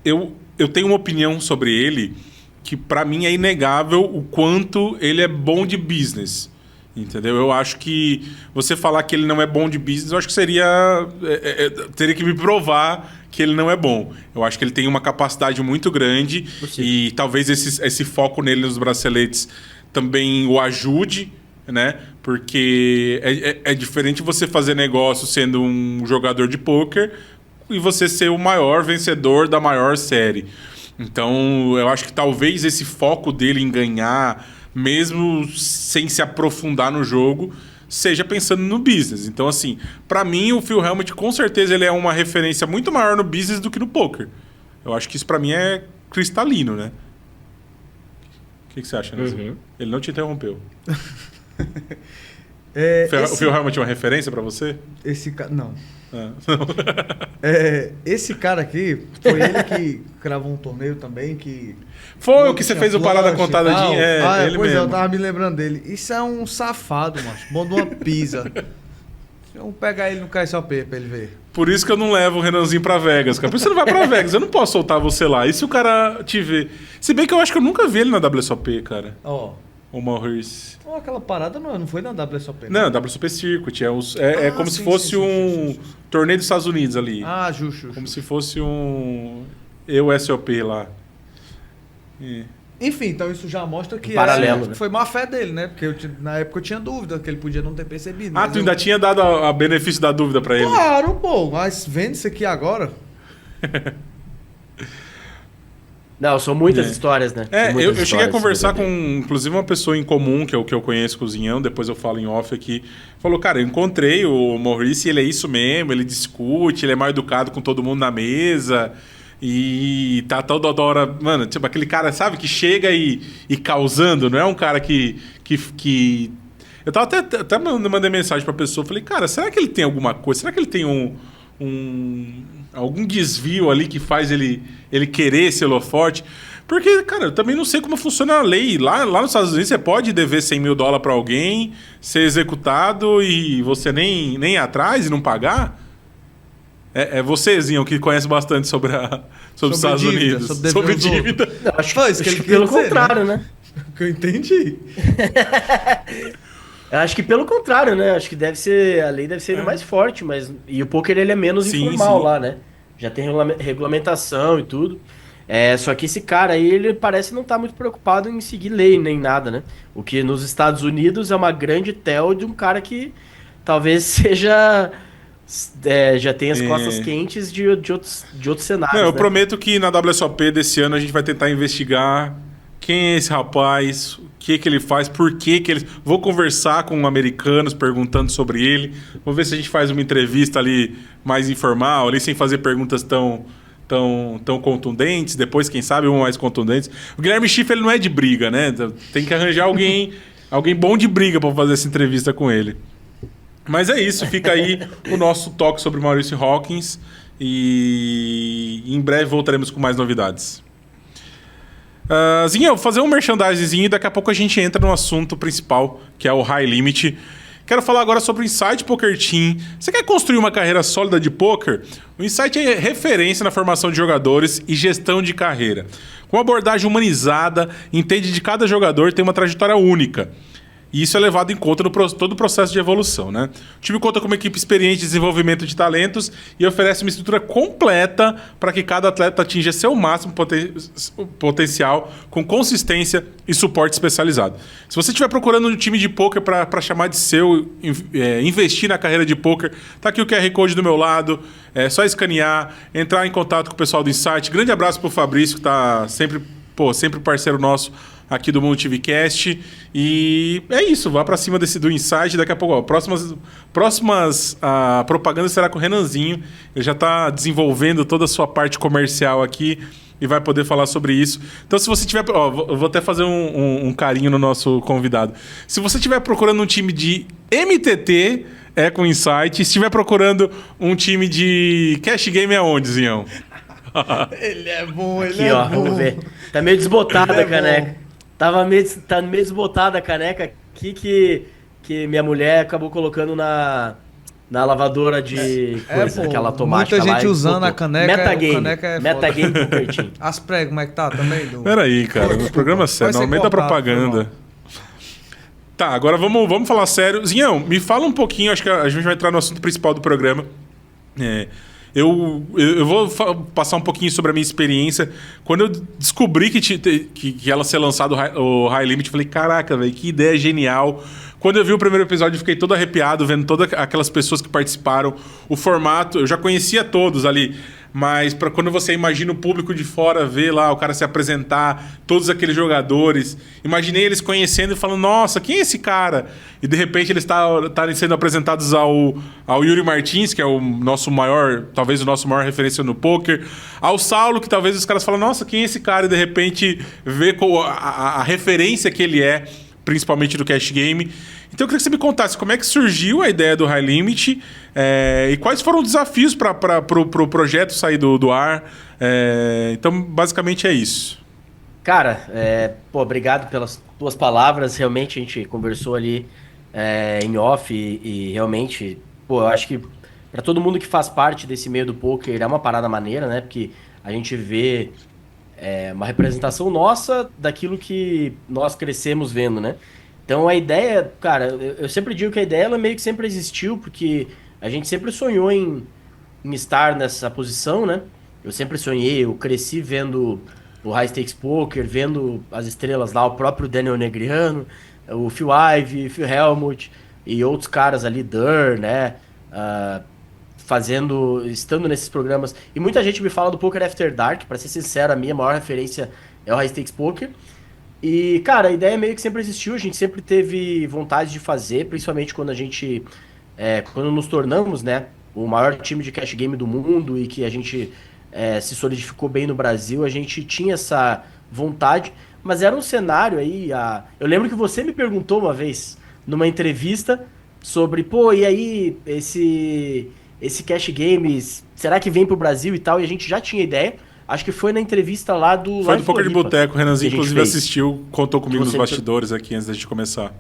eu tenho uma opinião sobre ele que pra mim é inegável o quanto ele é bom de business. Entendeu? Eu acho que você falar que ele não é bom de business, eu acho que teria que me provar que ele não é bom. Eu acho que ele tem uma capacidade muito grande e talvez esse foco nele nos braceletes também o ajude, né? Porque é diferente você fazer negócio sendo um jogador de pôquer e você ser o maior vencedor da maior série. Então, eu acho que talvez esse foco dele em ganhar, mesmo sem se aprofundar no jogo, seja pensando no business. Então, assim, pra mim, o Phil Hellmuth, com certeza, ele é uma referência muito maior no business do que no poker. Eu acho que isso pra mim é cristalino, né? O que você acha, né? Uhum. Ele não te interrompeu. O Esse, Phil Hellmuth é uma referência pra você? Não. Ah. Esse cara aqui, foi ele que cravou um torneio também, que... Foi o que você fez o Parada Contadinha. Ele pois mesmo. eu tava me lembrando dele. Isso é um safado, macho. Bom de uma pisa. Vamos pegar ele no KSOP pra ele ver. Por isso que eu não levo o Renanzinho pra Vegas, cara. Por isso você não vai pra Vegas. Eu não posso soltar você lá. E se o cara te ver? Se bem que eu acho que eu nunca vi ele na WSOP, cara. Ó. O Maurice. Aquela parada não foi na WSOP. Não, WSOP Circuit. É como se sim, fosse sim. torneio dos Estados Unidos ali. Ah, justo. Como se fosse um EUSOP lá. Enfim, então isso já mostra que Paralelo, né? foi má fé dele, né? Porque na época eu tinha dúvida que ele podia não ter percebido. Ah, mas tu ainda tinha dado a benefício da dúvida pra ele? Claro, pô. Mas vendo isso aqui agora... Não, são muitas histórias, né? São muitas Eu cheguei a histórias conversar sobre com, inclusive, uma pessoa em comum, que eu conheço, Cozinhão, depois eu falo em off aqui. Falou, cara, eu encontrei o Maurice, ele é isso mesmo, ele discute, ele é mal educado com todo mundo na mesa. E tá toda hora... Mano, tipo, aquele cara, sabe, que chega e causando, não é um cara que... Eu tava até mandei mensagem pra pessoa, falei, cara, será que ele tem alguma coisa? Será que ele tem algum desvio ali que faz ele querer esse holofote? Porque, cara, eu também não sei como funciona a lei. Lá nos Estados Unidos você pode dever $100 mil pra alguém, ser executado e você nem ir atrás e não pagar? É você, Zinho, que conhece bastante sobre os Estados dívida, Unidos. sobre dívida. Não, acho isso que ele que quer pelo dizer, contrário, né? Que eu entendi. Eu acho que pelo contrário, né? Acho que a lei deve ser mais forte, e o poker ele é menos Sim, informal sim. lá, né? Já tem regulamentação e tudo. Só que esse cara aí, ele parece não estar muito preocupado em seguir lei nem nada, né? O que nos Estados Unidos é uma grande tel de um cara que talvez seja... já tem as costas quentes de outros cenários. Não, eu né? prometo que na WSOP desse ano a gente vai tentar investigar quem é esse rapaz, o que ele faz, por que ele... Vou conversar com americanos perguntando sobre ele. Vou ver se a gente faz uma entrevista ali mais informal, ali sem fazer perguntas tão contundentes. Depois, quem sabe, uma mais contundentes. O Guilherme Schiff, ele não é de briga, né? Tem que arranjar alguém bom de briga para fazer essa entrevista com ele. Mas é isso, fica aí o nosso toque sobre Maurice Hawkins e em breve voltaremos com mais novidades. Zinho, eu vou fazer um merchandising e daqui a pouco a gente entra no assunto principal, que é o High Limit. Quero falar agora sobre o Insight Poker Team. Você quer construir uma carreira sólida de poker? O Insight é referência na formação de jogadores e gestão de carreira. Com uma abordagem humanizada, entende de cada jogador e tem uma trajetória única. E isso é levado em conta no todo o processo de evolução, né? O time conta com uma equipe experiente de desenvolvimento de talentos e oferece uma estrutura completa para que cada atleta atinja seu máximo potencial com consistência e suporte especializado. Se você estiver procurando um time de poker para chamar de seu, investir na carreira de poker, tá aqui o QR Code do meu lado, é só escanear, entrar em contato com o pessoal do Insight. Grande abraço pro Fabrício, que tá sempre parceiro nosso aqui do Mundo TVcast. E é isso, vá pra cima do Insight. Daqui a pouco, próximas propagandas será com o Renanzinho. Ele já tá desenvolvendo toda a sua parte comercial aqui e vai poder falar sobre isso. Então, se você tiver... eu vou até fazer um carinho no nosso convidado. Se você estiver procurando um time de MTT, é com o Insight. Se estiver procurando um time de cash game, é onde, Zinhão? Ele é bom, ele Aqui, é ó, bom. vamos ver. Tá meio desbotada Ele é a caneca. Tá meio desbotada a caneca aqui que minha mulher acabou colocando na lavadora de coisa, pô, aquela automática muita lá. gente e usando botou. a caneca, Metagame. o caneca é Metagame Poker Team. As pregas, como é que tá também? Peraí, cara. O programa é sério. No meio da propaganda. Tá, agora vamos falar sério. Zinhão, me fala um pouquinho. Acho que a gente vai entrar no assunto principal do programa. Eu vou passar um pouquinho sobre a minha experiência. Quando eu descobri que ela ser lançado o High Limit, eu falei, caraca, velho, que ideia genial. Quando eu vi o primeiro episódio, eu fiquei todo arrepiado, vendo todas aquelas pessoas que participaram. O formato, eu já conhecia todos ali, mas para quando você imagina o público de fora ver lá o cara se apresentar, todos aqueles jogadores, imaginei eles conhecendo e falando, nossa, quem é esse cara? E de repente eles estarem sendo apresentados ao Yuri Martins, que é o nosso maior, talvez o nosso maior referência no poker, ao Saulo, que talvez os caras falam, nossa, quem é esse cara? E de repente vê a referência que ele é, principalmente do cash game. Então eu queria que você me contasse como é que surgiu a ideia do High Limit e quais foram os desafios para o projeto sair do ar. Então, basicamente é isso. Cara, obrigado pelas tuas palavras. Realmente a gente conversou ali em off e realmente, eu acho que para todo mundo que faz parte desse meio do poker é uma parada maneira, né? Porque a gente vê uma representação nossa daquilo que nós crescemos vendo, né? Então a ideia, cara, eu sempre digo que a ideia ela meio que sempre existiu, porque a gente sempre sonhou em estar nessa posição, né? Eu sempre sonhei, eu cresci vendo o High Stakes Poker, vendo as estrelas lá, o próprio Daniel Negreanu, o Phil Ivey, Phil Hellmuth e outros caras ali, Durr, né? Estando nesses programas. E muita gente me fala do Poker After Dark, pra ser sincero, a minha maior referência é o High Stakes Poker. E, cara, a ideia meio que sempre existiu, a gente sempre teve vontade de fazer, principalmente quando a gente, quando nos tornamos, né, o maior time de cash game do mundo e que a gente se solidificou bem no Brasil, a gente tinha essa vontade, mas era um cenário aí, eu lembro que você me perguntou uma vez, numa entrevista, sobre, e aí, esse cash games, será que vem pro Brasil e tal? E a gente já tinha ideia. Acho que foi na entrevista lá do... Foi do Poker de Boteco, o Renanzinho inclusive fez. Assistiu, contou comigo nos bastidores aqui antes da gente começar.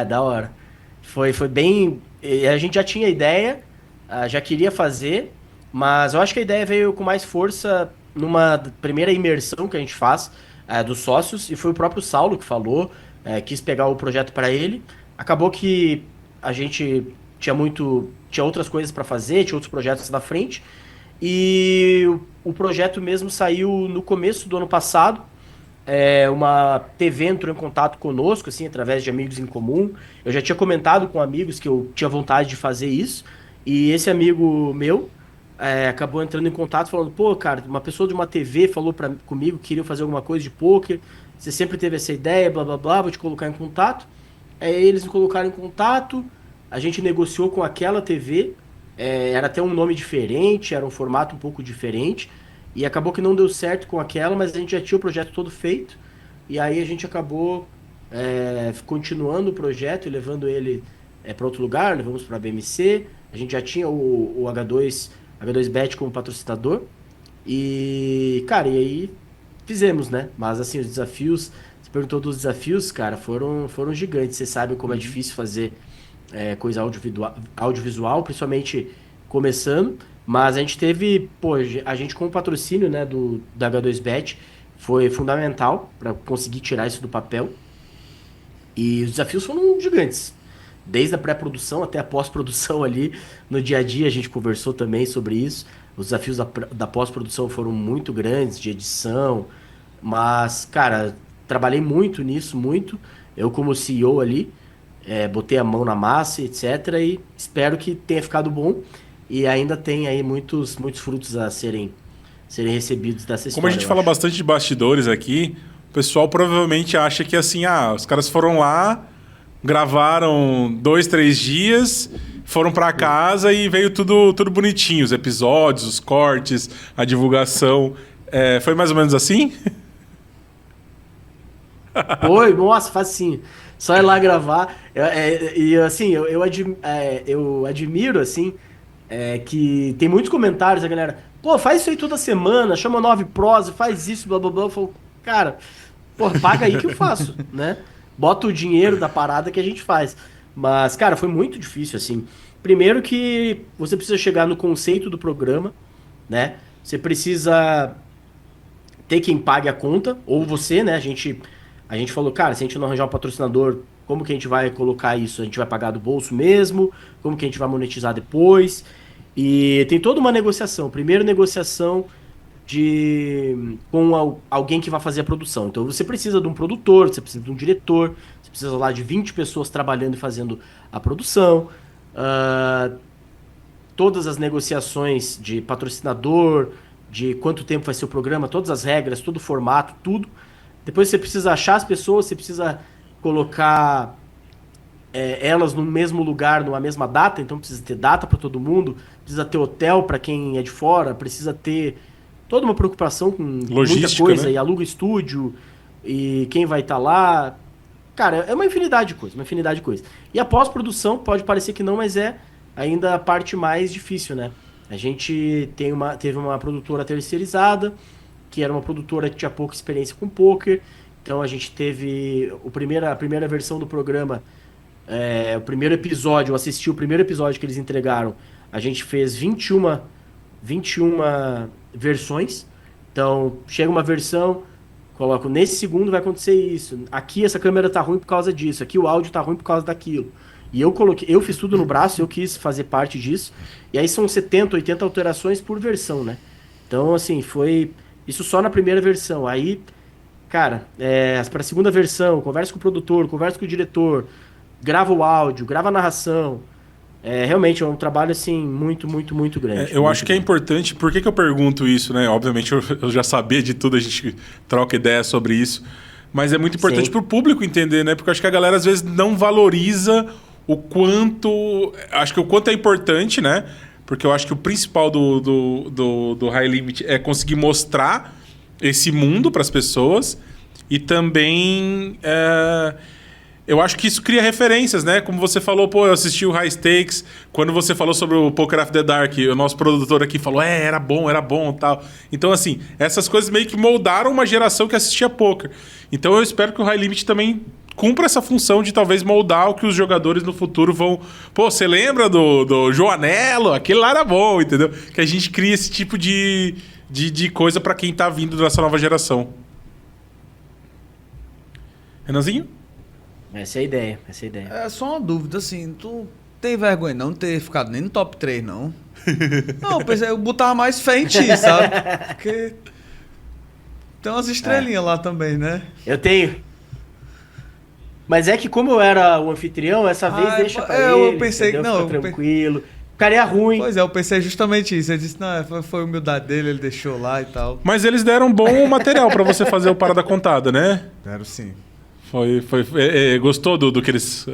Da hora. Foi bem... A gente já tinha ideia, já queria fazer, mas eu acho que a ideia veio com mais força numa primeira imersão que a gente faz dos sócios, e foi o próprio Saulo que falou, quis pegar o projeto para ele. Acabou que a gente tinha outras coisas para fazer, tinha outros projetos na frente, e o projeto mesmo saiu no começo do ano passado. Uma TV entrou em contato conosco, assim, através de amigos em comum. Eu já tinha comentado com amigos que eu tinha vontade de fazer isso, e esse amigo meu acabou entrando em contato falando, cara, uma pessoa de uma TV falou comigo que queria fazer alguma coisa de poker, você sempre teve essa ideia, blá blá blá, vou te colocar em contato. Eles me colocaram em contato, a gente negociou com aquela TV, era até um nome diferente, era um formato um pouco diferente, e acabou que não deu certo com aquela, mas a gente já tinha o projeto todo feito, e aí a gente acabou continuando o projeto e levando ele para outro lugar, levamos para a BMC, a gente já tinha o H2Bet como patrocinador, e, cara, e aí fizemos, né? Mas, assim, os desafios, você perguntou dos desafios, cara, foram gigantes, você sabe como é difícil fazer coisa audiovisual, principalmente começando, mas a gente teve, a gente com o patrocínio, né, da H2Bet, foi fundamental para conseguir tirar isso do papel, e os desafios foram gigantes, desde a pré-produção até a pós-produção ali, no dia a dia a gente conversou também sobre isso, os desafios da pós-produção foram muito grandes, de edição, mas, cara, trabalhei muito nisso, eu como CEO ali, botei a mão na massa, etc. E espero que tenha ficado bom. E ainda tem aí muitos frutos a serem recebidos dessa história. Como a gente fala bastante de bastidores aqui, o pessoal provavelmente acha que assim, os caras foram lá, gravaram 2, 3 dias, foram pra casa e veio tudo bonitinho. Os episódios, os cortes, a divulgação. Foi mais ou menos assim? Foi, nossa, facinho. Só ir lá gravar. E assim, eu admiro, assim, que tem muitos comentários, a galera, faz isso aí toda semana, chama 9 Pros, faz isso, blá blá blá. Eu falo, cara, paga aí que eu faço, né? Bota o dinheiro da parada que a gente faz. Mas, cara, foi muito difícil, assim. Primeiro que você precisa chegar no conceito do programa, né? Você precisa ter quem pague a conta, ou você, né? A gente A gente falou, cara, se a gente não arranjar um patrocinador, como que a gente vai colocar isso? A gente vai pagar do bolso mesmo? Como que a gente vai monetizar depois? E tem toda uma negociação. Primeiro, negociação com alguém que vai fazer a produção. Então você precisa de um produtor, você precisa de um diretor, você precisa lá de 20 pessoas trabalhando e fazendo a produção. Todas as negociações de patrocinador, de quanto tempo vai ser o programa, todas as regras, todo o formato, tudo. Depois você precisa achar as pessoas, você precisa colocar elas no mesmo lugar, numa mesma data, então precisa ter data para todo mundo, precisa ter hotel para quem é de fora, precisa ter toda uma preocupação com muita coisa, né? E aluga estúdio, e quem vai estar lá. Cara, é uma infinidade de coisas, uma infinidade de coisas. E a pós-produção, pode parecer que não, mas é ainda a parte mais difícil, né? A gente teve uma produtora terceirizada, que era uma produtora que tinha pouca experiência com poker. Então a gente teve a primeira versão do programa, o primeiro episódio, eu assisti o primeiro episódio que eles entregaram. A gente fez 21 versões. Então chega uma versão, coloco nesse segundo vai acontecer isso. Aqui essa câmera tá ruim por causa disso. Aqui o áudio tá ruim por causa daquilo. E eu fiz tudo no braço, eu quis fazer parte disso. E aí são 70, 80 alterações por versão, né? Então, assim, foi isso só na primeira versão. Aí, cara, para a segunda versão, conversa com o produtor, conversa com o diretor, grava o áudio, grava a narração. Realmente é um trabalho, assim, muito, muito, muito grande. Eu muito acho que é importante. Por que eu pergunto isso, né? Obviamente eu já sabia de tudo, a gente troca ideia sobre isso. Mas é muito importante para o público entender, né? Porque eu acho que a galera às vezes não valoriza o quanto... Acho que o quanto é importante, né? Porque eu acho que o principal do High Limit é conseguir mostrar esse mundo para as pessoas. E também... eu acho que isso cria referências, né? Como você falou, eu assisti o High Stakes. Quando você falou sobre o Poker After Dark, o nosso produtor aqui falou, era bom e tal. Então, assim, essas coisas meio que moldaram uma geração que assistia poker. Então, eu espero que o High Limit também cumpra essa função de talvez moldar o que os jogadores no futuro vão... você lembra do Joanello? Aquele lá era bom, entendeu? Que a gente cria esse tipo de coisa para quem tá vindo dessa nova geração. Renanzinho? Essa é a ideia, É só uma dúvida, assim, tu tem vergonha não de ter ficado nem no top 3, não? Não, eu botava mais fé em ti, sabe? Porque tem umas estrelinhas lá também, né? Eu tenho. Mas é que como eu era o anfitrião, essa vez deixa pra ele, eu pensei que não, tranquilo. Ficaria ruim. Pois é, eu pensei justamente isso. Ele disse, não, foi a humildade dele, ele deixou lá e tal. Mas eles deram bom material para você fazer o Parada Contada, né? Deram sim. Gostou do que eles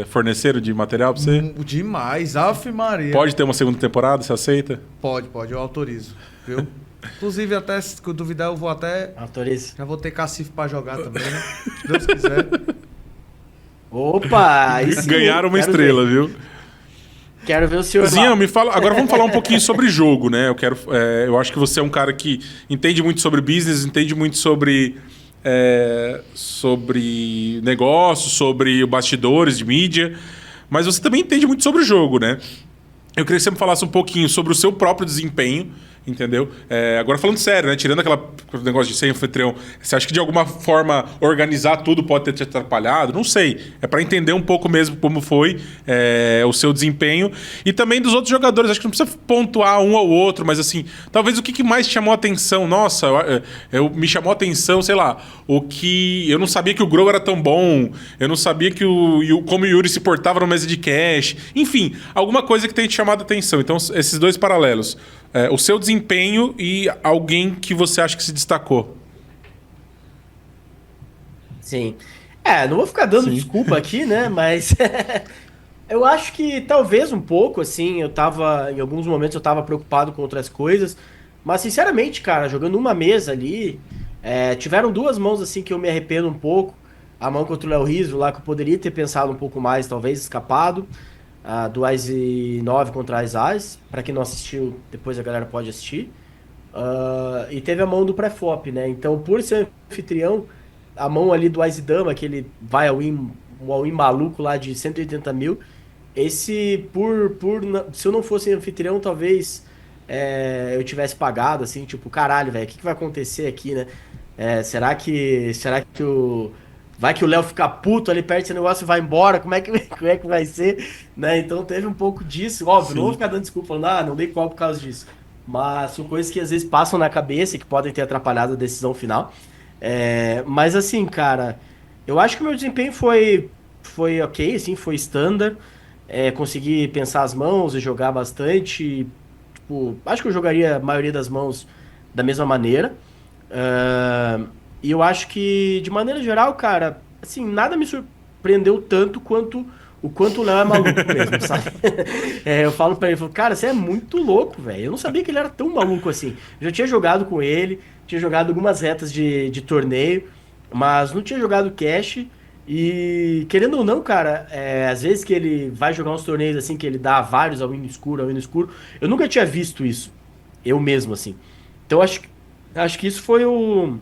forneceram de material pra você? Demais, Ave Maria. Pode ter uma segunda temporada, você aceita? Pode, eu autorizo, viu? Inclusive, até se eu duvidar, eu vou até... Autorizo. Já vou ter cacife pra jogar também, né? Se Deus quiser. Opa! Ganharam uma estrela, viu? Quero ver o senhor Zinha, me fala. Agora vamos falar um pouquinho sobre jogo, né? Eu acho que você é um cara que entende muito sobre business, entende muito sobre negócios, sobre bastidores de mídia, mas você também entende muito sobre o jogo, né? Eu queria que você me falasse um pouquinho sobre o seu próprio desempenho, entendeu? Agora falando sério, né? Tirando aquele negócio de ser anfitrião, você acha que de alguma forma organizar tudo pode ter te atrapalhado? Não sei. É para entender um pouco mesmo como foi o seu desempenho. E também dos outros jogadores. Acho que não precisa pontuar um ao outro, mas assim, talvez o que mais chamou a atenção? Nossa, me chamou a atenção, sei lá, eu não sabia que o Grow era tão bom, eu não sabia como o Yuri se portava no mesa de cash. Enfim, alguma coisa que tenha te chamado a atenção. Então, esses dois paralelos. O seu desempenho e alguém que você acha que se destacou. Sim. Não vou ficar dando desculpa aqui, né? Mas eu acho que talvez um pouco, assim, em alguns momentos eu tava preocupado com outras coisas. Mas, sinceramente, cara, jogando uma mesa ali, tiveram duas mãos, assim, que eu me arrependo um pouco. A mão contra o Léo Rizzo lá, que eu poderia ter pensado um pouco mais, talvez escapado. Do Ice 9 contra Ice Ice. Pra quem não assistiu, depois a galera pode assistir. E teve a mão do pré-flop, né? Então, por ser anfitrião, a mão ali do Ice Dama, que ele vai um all-in maluco lá de 180 mil. Se eu não fosse anfitrião, talvez eu tivesse pagado, assim, tipo, caralho, velho, o que vai acontecer aqui, né? Será que Vai que o Léo fica puto ali, perde esse negócio e vai embora, como é que, como é que vai ser? Né? Então teve um pouco disso. Óbvio, não vou ficar dando desculpa, falando, não dei qual por causa disso. Mas são coisas que às vezes passam na cabeça e que podem ter atrapalhado a decisão final. Mas assim, cara, eu acho que o meu desempenho foi ok, assim, foi standard. Consegui pensar as mãos e jogar bastante. Tipo, acho que eu jogaria a maioria das mãos da mesma maneira. E eu acho que, de maneira geral, cara, assim, nada me surpreendeu tanto quanto o quanto o Léo é maluco mesmo, sabe? Eu falo pra ele, eu falo, cara, você é muito louco, velho. Eu não sabia que ele era tão maluco assim. Eu já tinha jogado com ele, tinha jogado algumas retas de torneio, mas não tinha jogado cash. E, querendo ou não, cara, às vezes que ele vai jogar uns torneios assim, que ele dá vários ao hino escuro, eu nunca tinha visto isso. Eu mesmo, assim. Então, acho que isso foi o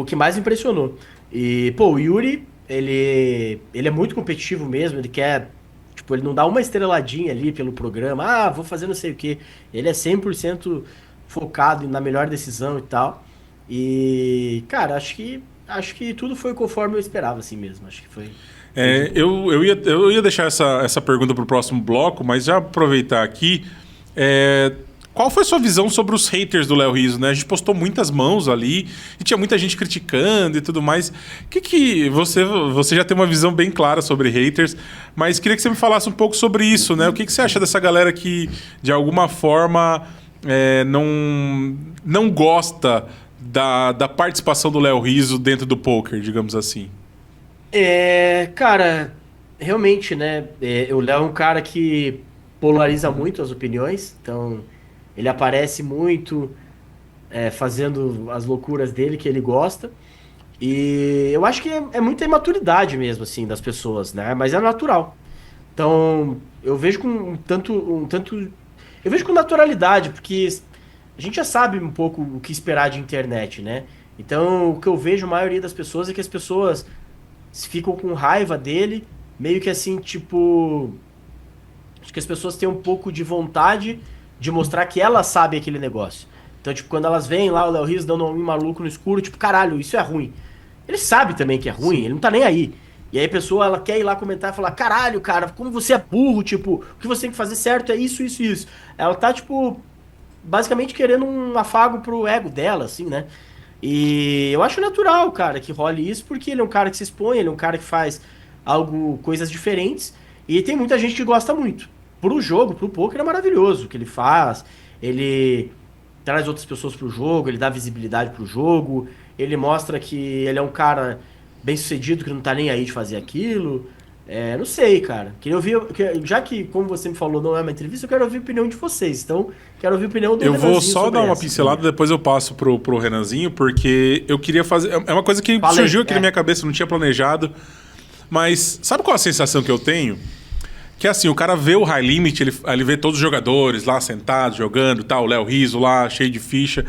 que mais impressionou. E, pô, o Yuri, ele é muito competitivo mesmo, ele quer, tipo, ele não dá uma estreladinha ali pelo programa, vou fazer não sei o quê. Ele é 100% focado na melhor decisão e tal. E, cara, acho que tudo foi conforme eu esperava, assim mesmo. Acho que foi. Eu ia deixar essa pergunta para o próximo bloco, mas já aproveitar aqui. Qual foi a sua visão sobre os haters do Léo Rizzo, né? A gente postou muitas mãos ali e tinha muita gente criticando e tudo mais. Que você já tem uma visão bem clara sobre haters, mas queria que você me falasse um pouco sobre isso, né? O que você acha dessa galera que, de alguma forma, não gosta da participação do Léo Rizzo dentro do poker, digamos assim? Cara, realmente, né? O Léo é um cara que polariza muito as opiniões, então ele aparece muito fazendo as loucuras dele que ele gosta. E eu acho que é muita imaturidade mesmo, assim, das pessoas, né? Mas é natural. Então, eu vejo com eu vejo com naturalidade, porque a gente já sabe um pouco o que esperar de internet, né? Então, o que eu vejo a maioria das pessoas é que as pessoas ficam com raiva dele, meio que assim, tipo, acho que as pessoas têm um pouco de vontade de mostrar que elas sabem aquele negócio. Então, tipo, quando elas veem lá o Léo Rizzo dando um maluco no escuro, tipo, caralho, isso é ruim. Ele sabe também que é ruim, ele não tá nem aí. E aí a pessoa, ela quer ir lá comentar e falar, caralho, cara, como você é burro, tipo, o que você tem que fazer certo é isso, isso, isso. Ela tá, tipo, basicamente querendo um afago pro ego dela, assim, né? E eu acho natural, cara, que role isso, porque ele é um cara que se expõe, ele é um cara que faz coisas diferentes, e tem muita gente que gosta muito. Pro jogo, pro poker é maravilhoso o que ele faz, ele traz outras pessoas pro jogo, ele dá visibilidade pro jogo, ele mostra que ele é um cara bem sucedido, que não tá nem aí de fazer aquilo. Não sei, cara. Queria ouvir, já que, como você me falou, não é uma entrevista, eu quero ouvir a opinião de vocês. Então, quero ouvir a opinião do Eu vou Renanzinho só sobre dar uma essa. pincelada, depois eu passo pro Renanzinho, porque eu queria fazer. É uma coisa que surgiu aqui na minha cabeça, eu não tinha planejado. Mas sabe qual a sensação que eu tenho? Que assim, o cara vê o High Limit, ele vê todos os jogadores lá sentados, jogando, tal, o Léo Rizzo lá, cheio de ficha.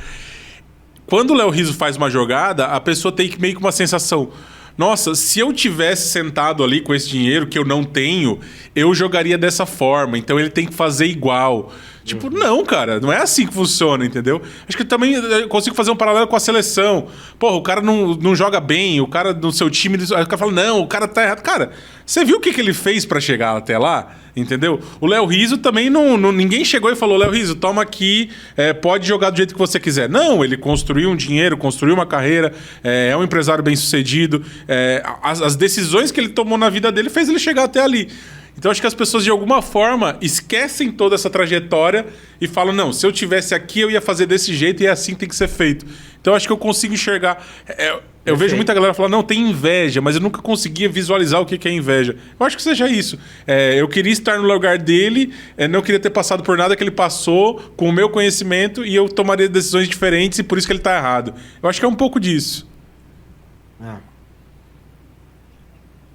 Quando o Léo Rizzo faz uma jogada, a pessoa tem meio que uma sensação: nossa, se eu tivesse sentado ali com esse dinheiro que eu não tenho, eu jogaria dessa forma. Então ele tem que fazer igual. Tipo, não, cara, não é assim que funciona, entendeu? Acho que também eu consigo fazer um paralelo com a seleção. Porra, o cara não joga bem, o cara no seu time, aí o cara fala, não, o cara tá errado. Cara, você viu o que ele fez pra chegar até lá? Entendeu? O Léo Rizzo também ninguém chegou e falou, Léo Rizzo, toma aqui, pode jogar do jeito que você quiser. Não, ele construiu um dinheiro, construiu uma carreira, é um empresário bem sucedido. As decisões que ele tomou na vida dele fez ele chegar até ali. Então acho que as pessoas de alguma forma esquecem toda essa trajetória e falam, não, se eu tivesse aqui eu ia fazer desse jeito e é assim que tem que ser feito. Então acho que eu consigo enxergar. Eu vejo muita galera falar, não, tem inveja, mas eu nunca conseguia visualizar o que é inveja. Eu acho que seja isso. Eu queria estar no lugar dele, não queria ter passado por nada que ele passou com o meu conhecimento e eu tomaria decisões diferentes e por isso que ele está errado. Eu acho que é um pouco disso.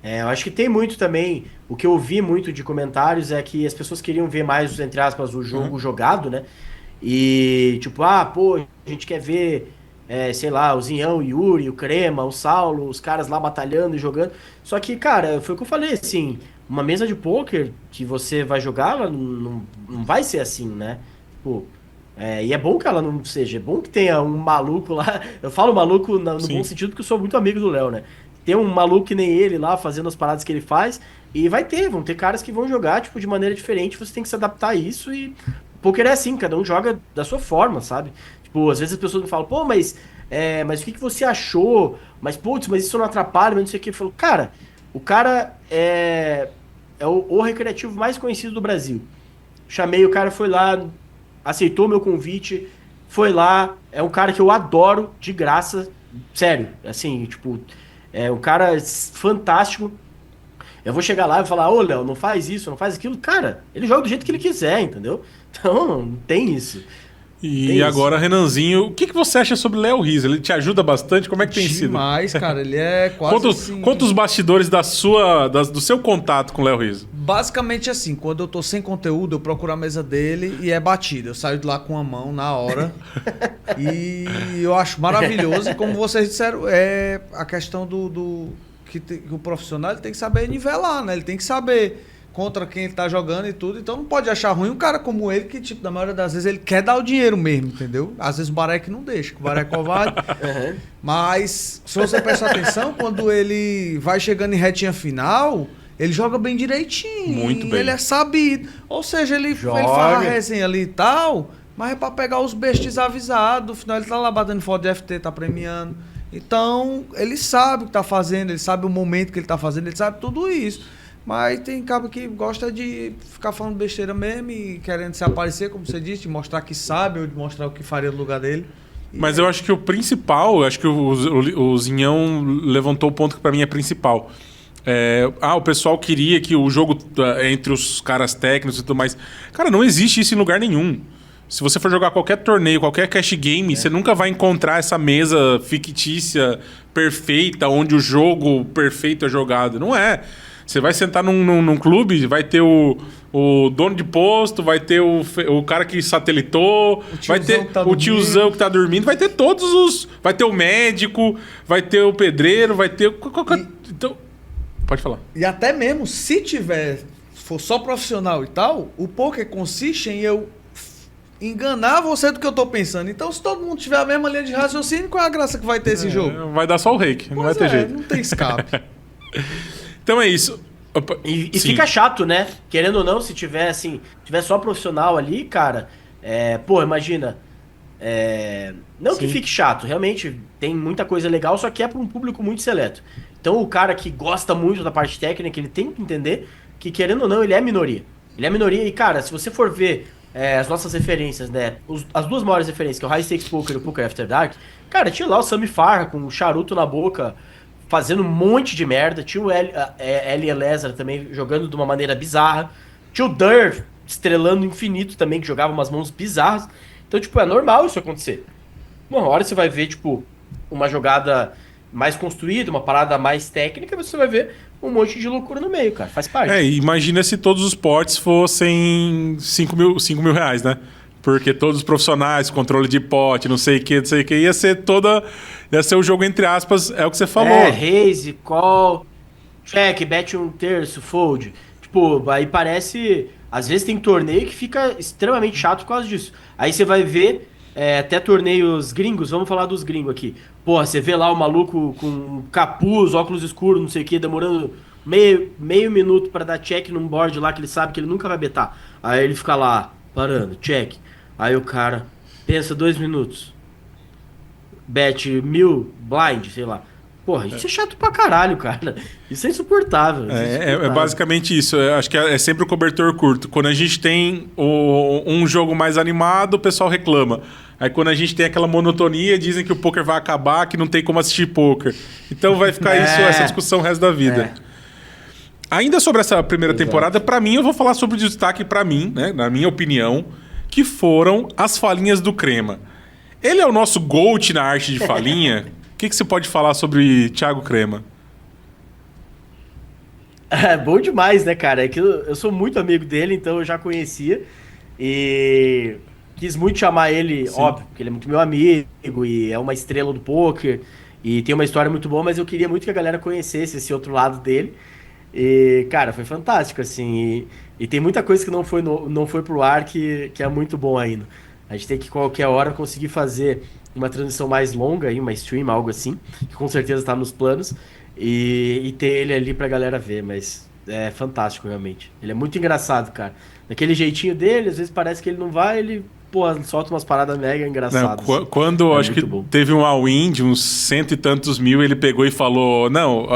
Eu acho que tem muito também. O que eu vi muito de comentários é que as pessoas queriam ver mais, entre aspas, o jogo jogado, né? E tipo, pô, a gente quer ver, sei lá, o Zinhão, o Yuri, o Crema, o Saulo, os caras lá batalhando e jogando. Só que, cara, foi o que eu falei, assim, uma mesa de pôquer que você vai jogar, ela não vai ser assim, né? Pô, e é bom que ela não seja, é bom que tenha um maluco lá. Eu falo maluco no bom sentido porque eu sou muito amigo do Léo, né? ter um maluco que nem ele lá, fazendo as paradas que ele faz, e vão ter caras que vão jogar, tipo, de maneira diferente, você tem que se adaptar a isso, e poker é assim, cada um joga da sua forma, sabe? Tipo, às vezes as pessoas me falam, pô, mas o que você achou? Mas, putz, mas isso não atrapalha, mas não sei o que. Eu falo, cara, o cara é o recreativo mais conhecido do Brasil. Chamei, o cara foi lá, aceitou meu convite, foi lá, é um cara que eu adoro, de graça, sério, assim, tipo, é um cara fantástico. Eu vou chegar lá e vou falar, ô Léo, não faz isso, não faz aquilo. Cara, ele joga do jeito que ele quiser, entendeu? Então, não tem isso. E agora, Renanzinho, o que você acha sobre Léo Rizzo? Ele te ajuda bastante? Como é que tem sido? Demais, cara. Ele é quase assim... Conta os bastidores do seu contato com o Léo Rizzo. Basicamente assim, quando eu tô sem conteúdo, eu procuro a mesa dele e é batida. Eu saio de lá com a mão na hora. E eu acho maravilhoso. E como vocês disseram, é a questão que o profissional ele tem que saber nivelar, né? Ele tem que saber contra quem ele tá jogando e tudo. Então não pode achar ruim um cara como ele que, tipo, na maioria das vezes ele quer dar o dinheiro mesmo, entendeu? Às vezes o Barek não deixa, que o Barek é covarde. Uhum. Mas se você prestar atenção, quando ele vai chegando em retinha final, ele joga bem direitinho. Muito bem. Ele é sabido. Ou seja, ele faz a resenha ali e tal, mas é pra pegar os bestes avisados. No final ele tá lá batendo foto de FT, tá premiando. Então, ele sabe o que tá fazendo, ele sabe o momento que ele tá fazendo, ele sabe tudo isso. Mas tem cabo que gosta de ficar falando besteira mesmo e querendo se aparecer, como você disse, de mostrar que sabe ou de mostrar o que faria no lugar dele. Mas eu acho que o principal, acho que o Zinhão levantou o ponto que pra mim é principal. O pessoal queria que o jogo entre os caras técnicos e tudo mais. Cara, não existe isso em lugar nenhum. Se você for jogar qualquer torneio, qualquer cash game, você nunca vai encontrar essa mesa fictícia, perfeita, onde o jogo perfeito é jogado. Não é. Você vai sentar num clube, vai ter o dono de posto, vai ter o cara que satelitou, vai ter o tiozão que tá dormindo, vai ter todos os... Vai ter o médico, vai ter o pedreiro, vai ter... Então, pode falar. E até mesmo, se for só profissional e tal, o poker consiste em eu enganar você do que eu tô pensando. Então, se todo mundo tiver a mesma linha de raciocínio, qual é a graça que vai ter esse jogo? Vai dar só o reiki, não vai ter jeito. Não tem escape. Então é isso. E fica chato, né? Querendo ou não, se tiver só profissional ali, cara, imagina. Não Sim. Que fique chato, realmente tem muita coisa legal, só que é para um público muito seleto. Então o cara que gosta muito da parte técnica, ele tem que entender que, querendo ou não, ele é minoria. Ele é minoria e, cara, se você for ver as nossas referências, né? As duas maiores referências, que é o High Stakes Poker e o Poker After Dark, cara, tinha lá o Sammy Farha com o charuto na boca, fazendo um monte de merda. Tinha o Eli Eleazar também jogando de uma maneira bizarra. Tinha o Durr estrelando infinito também, que jogava umas mãos bizarras. Então, tipo, é normal isso acontecer. Uma hora você vai ver, tipo, uma jogada mais construída, uma parada mais técnica, você vai ver um monte de loucura no meio, cara. Faz parte. Imagina se todos os potes fossem 5 mil reais, né? Porque todos os profissionais, controle de pote, não sei o que, ia ser o jogo entre aspas, é o que você falou. Raise, call, check, bet um terço, fold. Tipo, aí parece... Às vezes tem torneio que fica extremamente chato por causa disso. Aí você vai ver até torneios gringos, vamos falar dos gringos aqui. Porra, você vê lá o maluco com capuz, óculos escuros, não sei o que, demorando meio minuto pra dar check num board lá que ele sabe que ele nunca vai betar. Aí ele fica lá, parando, check. Aí o cara pensa 2 minutos. Bet 1000, blind, sei lá. Porra, isso é chato pra caralho, cara. Isso é insuportável. É basicamente isso. Eu acho que é sempre o cobertor curto. Quando a gente tem um jogo mais animado, o pessoal reclama. Aí quando a gente tem aquela monotonia, dizem que o poker vai acabar, que não tem como assistir poker. Então vai ficar essa discussão o resto da vida. Ainda sobre essa primeira temporada, pra mim, eu vou falar sobre o destaque pra mim, né, na minha opinião, que foram as falinhas do Crema. Ele é o nosso GOAT na arte de falinha. O que você pode falar sobre Thiago Crema? É bom demais, né, cara? É que eu sou muito amigo dele, então eu já conhecia. E quis muito chamar ele, Sim. Óbvio, porque ele é muito meu amigo e é uma estrela do poker. E tem uma história muito boa, mas eu queria muito que a galera conhecesse esse outro lado dele. E, cara, foi fantástico, assim. E tem muita coisa que não foi pro ar que é muito bom ainda. A gente tem que, qualquer hora, conseguir fazer uma transmissão mais longa, aí, uma stream, algo assim, que com certeza tá nos planos, e ter ele ali pra galera ver, mas é fantástico, realmente. Ele é muito engraçado, cara. Daquele jeitinho dele, às vezes parece que ele não vai, ele, pô, solta umas paradas mega engraçadas. Não, quando acho que bom. teve um all-in de uns 100 e tantos mil, ele pegou e falou, não,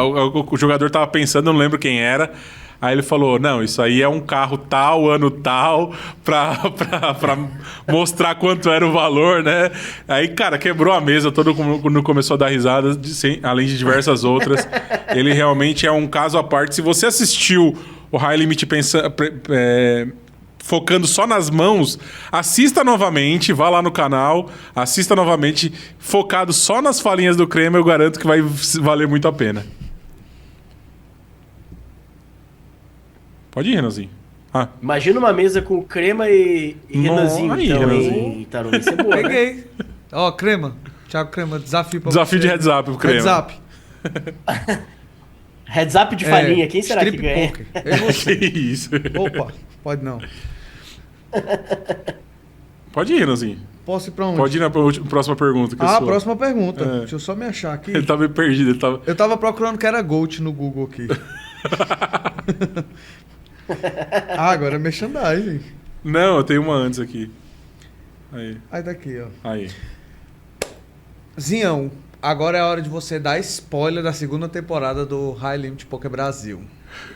o jogador tava pensando, eu não lembro quem era. Aí ele falou, não, isso aí é um carro tal, ano tal, pra mostrar quanto era o valor, né? Aí, cara, quebrou a mesa, todo mundo começou a dar risada, além de diversas outras. Ele realmente é um caso à parte. Se você assistiu o High Limit focando só nas mãos, assista novamente, vá lá no canal, assista novamente, focado só nas falinhas do creme, eu garanto que vai valer muito a pena. Pode ir, Renanzinho. Imagina uma mesa com crema e Renanzinho, aí, então, Renanzinho. em Tarô. Isso é boa, né? Peguei. Ó, Crema. Thiago Crema, desafio pra Desafio você. de heads up pro creme. Heads up. Heads up de falinha, quem será que strip ganha? poker. Eu vou ser. Que isso. Opa, pode não. Pode ir, Renanzinho. Posso ir pra onde? Pode ir na próxima pergunta. Que é sua. Próxima pergunta. É. Deixa eu só me achar aqui. Ele tava meio perdido. Ele tava... Eu tava procurando que era Gold no Google aqui. Agora é merchandising. Não, eu tenho uma antes aqui. Aí daqui, ó. Aí. Zinhão, agora é a hora de você dar spoiler da segunda temporada do High Limit Poker Brasil.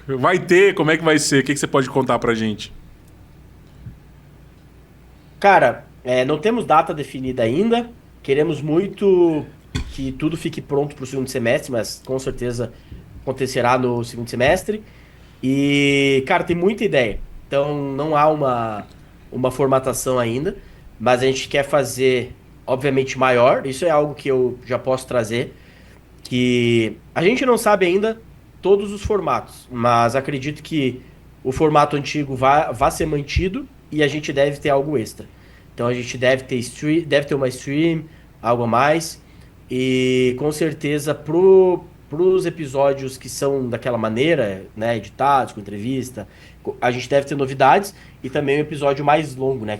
Vai ter? Como é que vai ser? O que você pode contar pra gente? Cara, não temos data definida ainda. Queremos muito que tudo fique pronto pro segundo semestre, mas com certeza acontecerá no segundo semestre. E, cara, tem muita ideia. Então não há uma formatação ainda, mas a gente quer fazer, obviamente, maior. Isso é algo que eu já posso trazer, que a gente não sabe ainda todos os formatos, mas acredito que o formato antigo vai ser mantido e a gente deve ter algo extra. Então a gente deve ter uma stream, algo a mais, e com certeza pros episódios que são daquela maneira, né, editados, com entrevista, a gente deve ter novidades e também um episódio mais longo, né,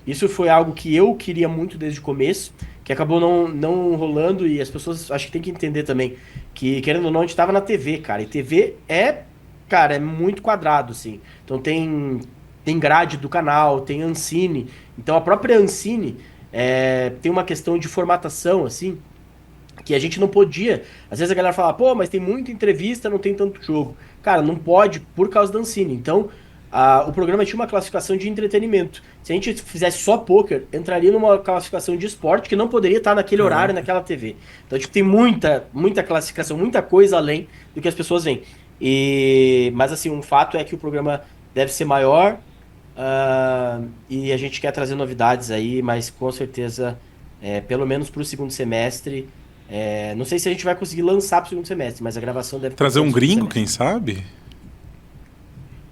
isso foi algo que eu queria muito desde o começo, que acabou não rolando, e as pessoas acho que tem que entender também que, querendo ou não, a gente tava na TV, cara, e TV cara, é muito quadrado, assim, então tem grade do canal, tem Ancine, então a própria Ancine tem uma questão de formatação, assim, que a gente não podia. Às vezes a galera fala, pô, mas tem muita entrevista, não tem tanto jogo. Cara, não pode por causa da Ancine. Então, o programa tinha uma classificação de entretenimento. Se a gente fizesse só poker, entraria numa classificação de esporte que não poderia estar naquele horário, naquela TV. Então, tipo, tem muita classificação, muita coisa além do que as pessoas veem. Mas, assim, um fato é que o programa deve ser maior e a gente quer trazer novidades aí, mas com certeza, pelo menos para o segundo semestre. Não sei se a gente vai conseguir lançar pro segundo semestre, mas a gravação deve trazer um gringo, quem sabe?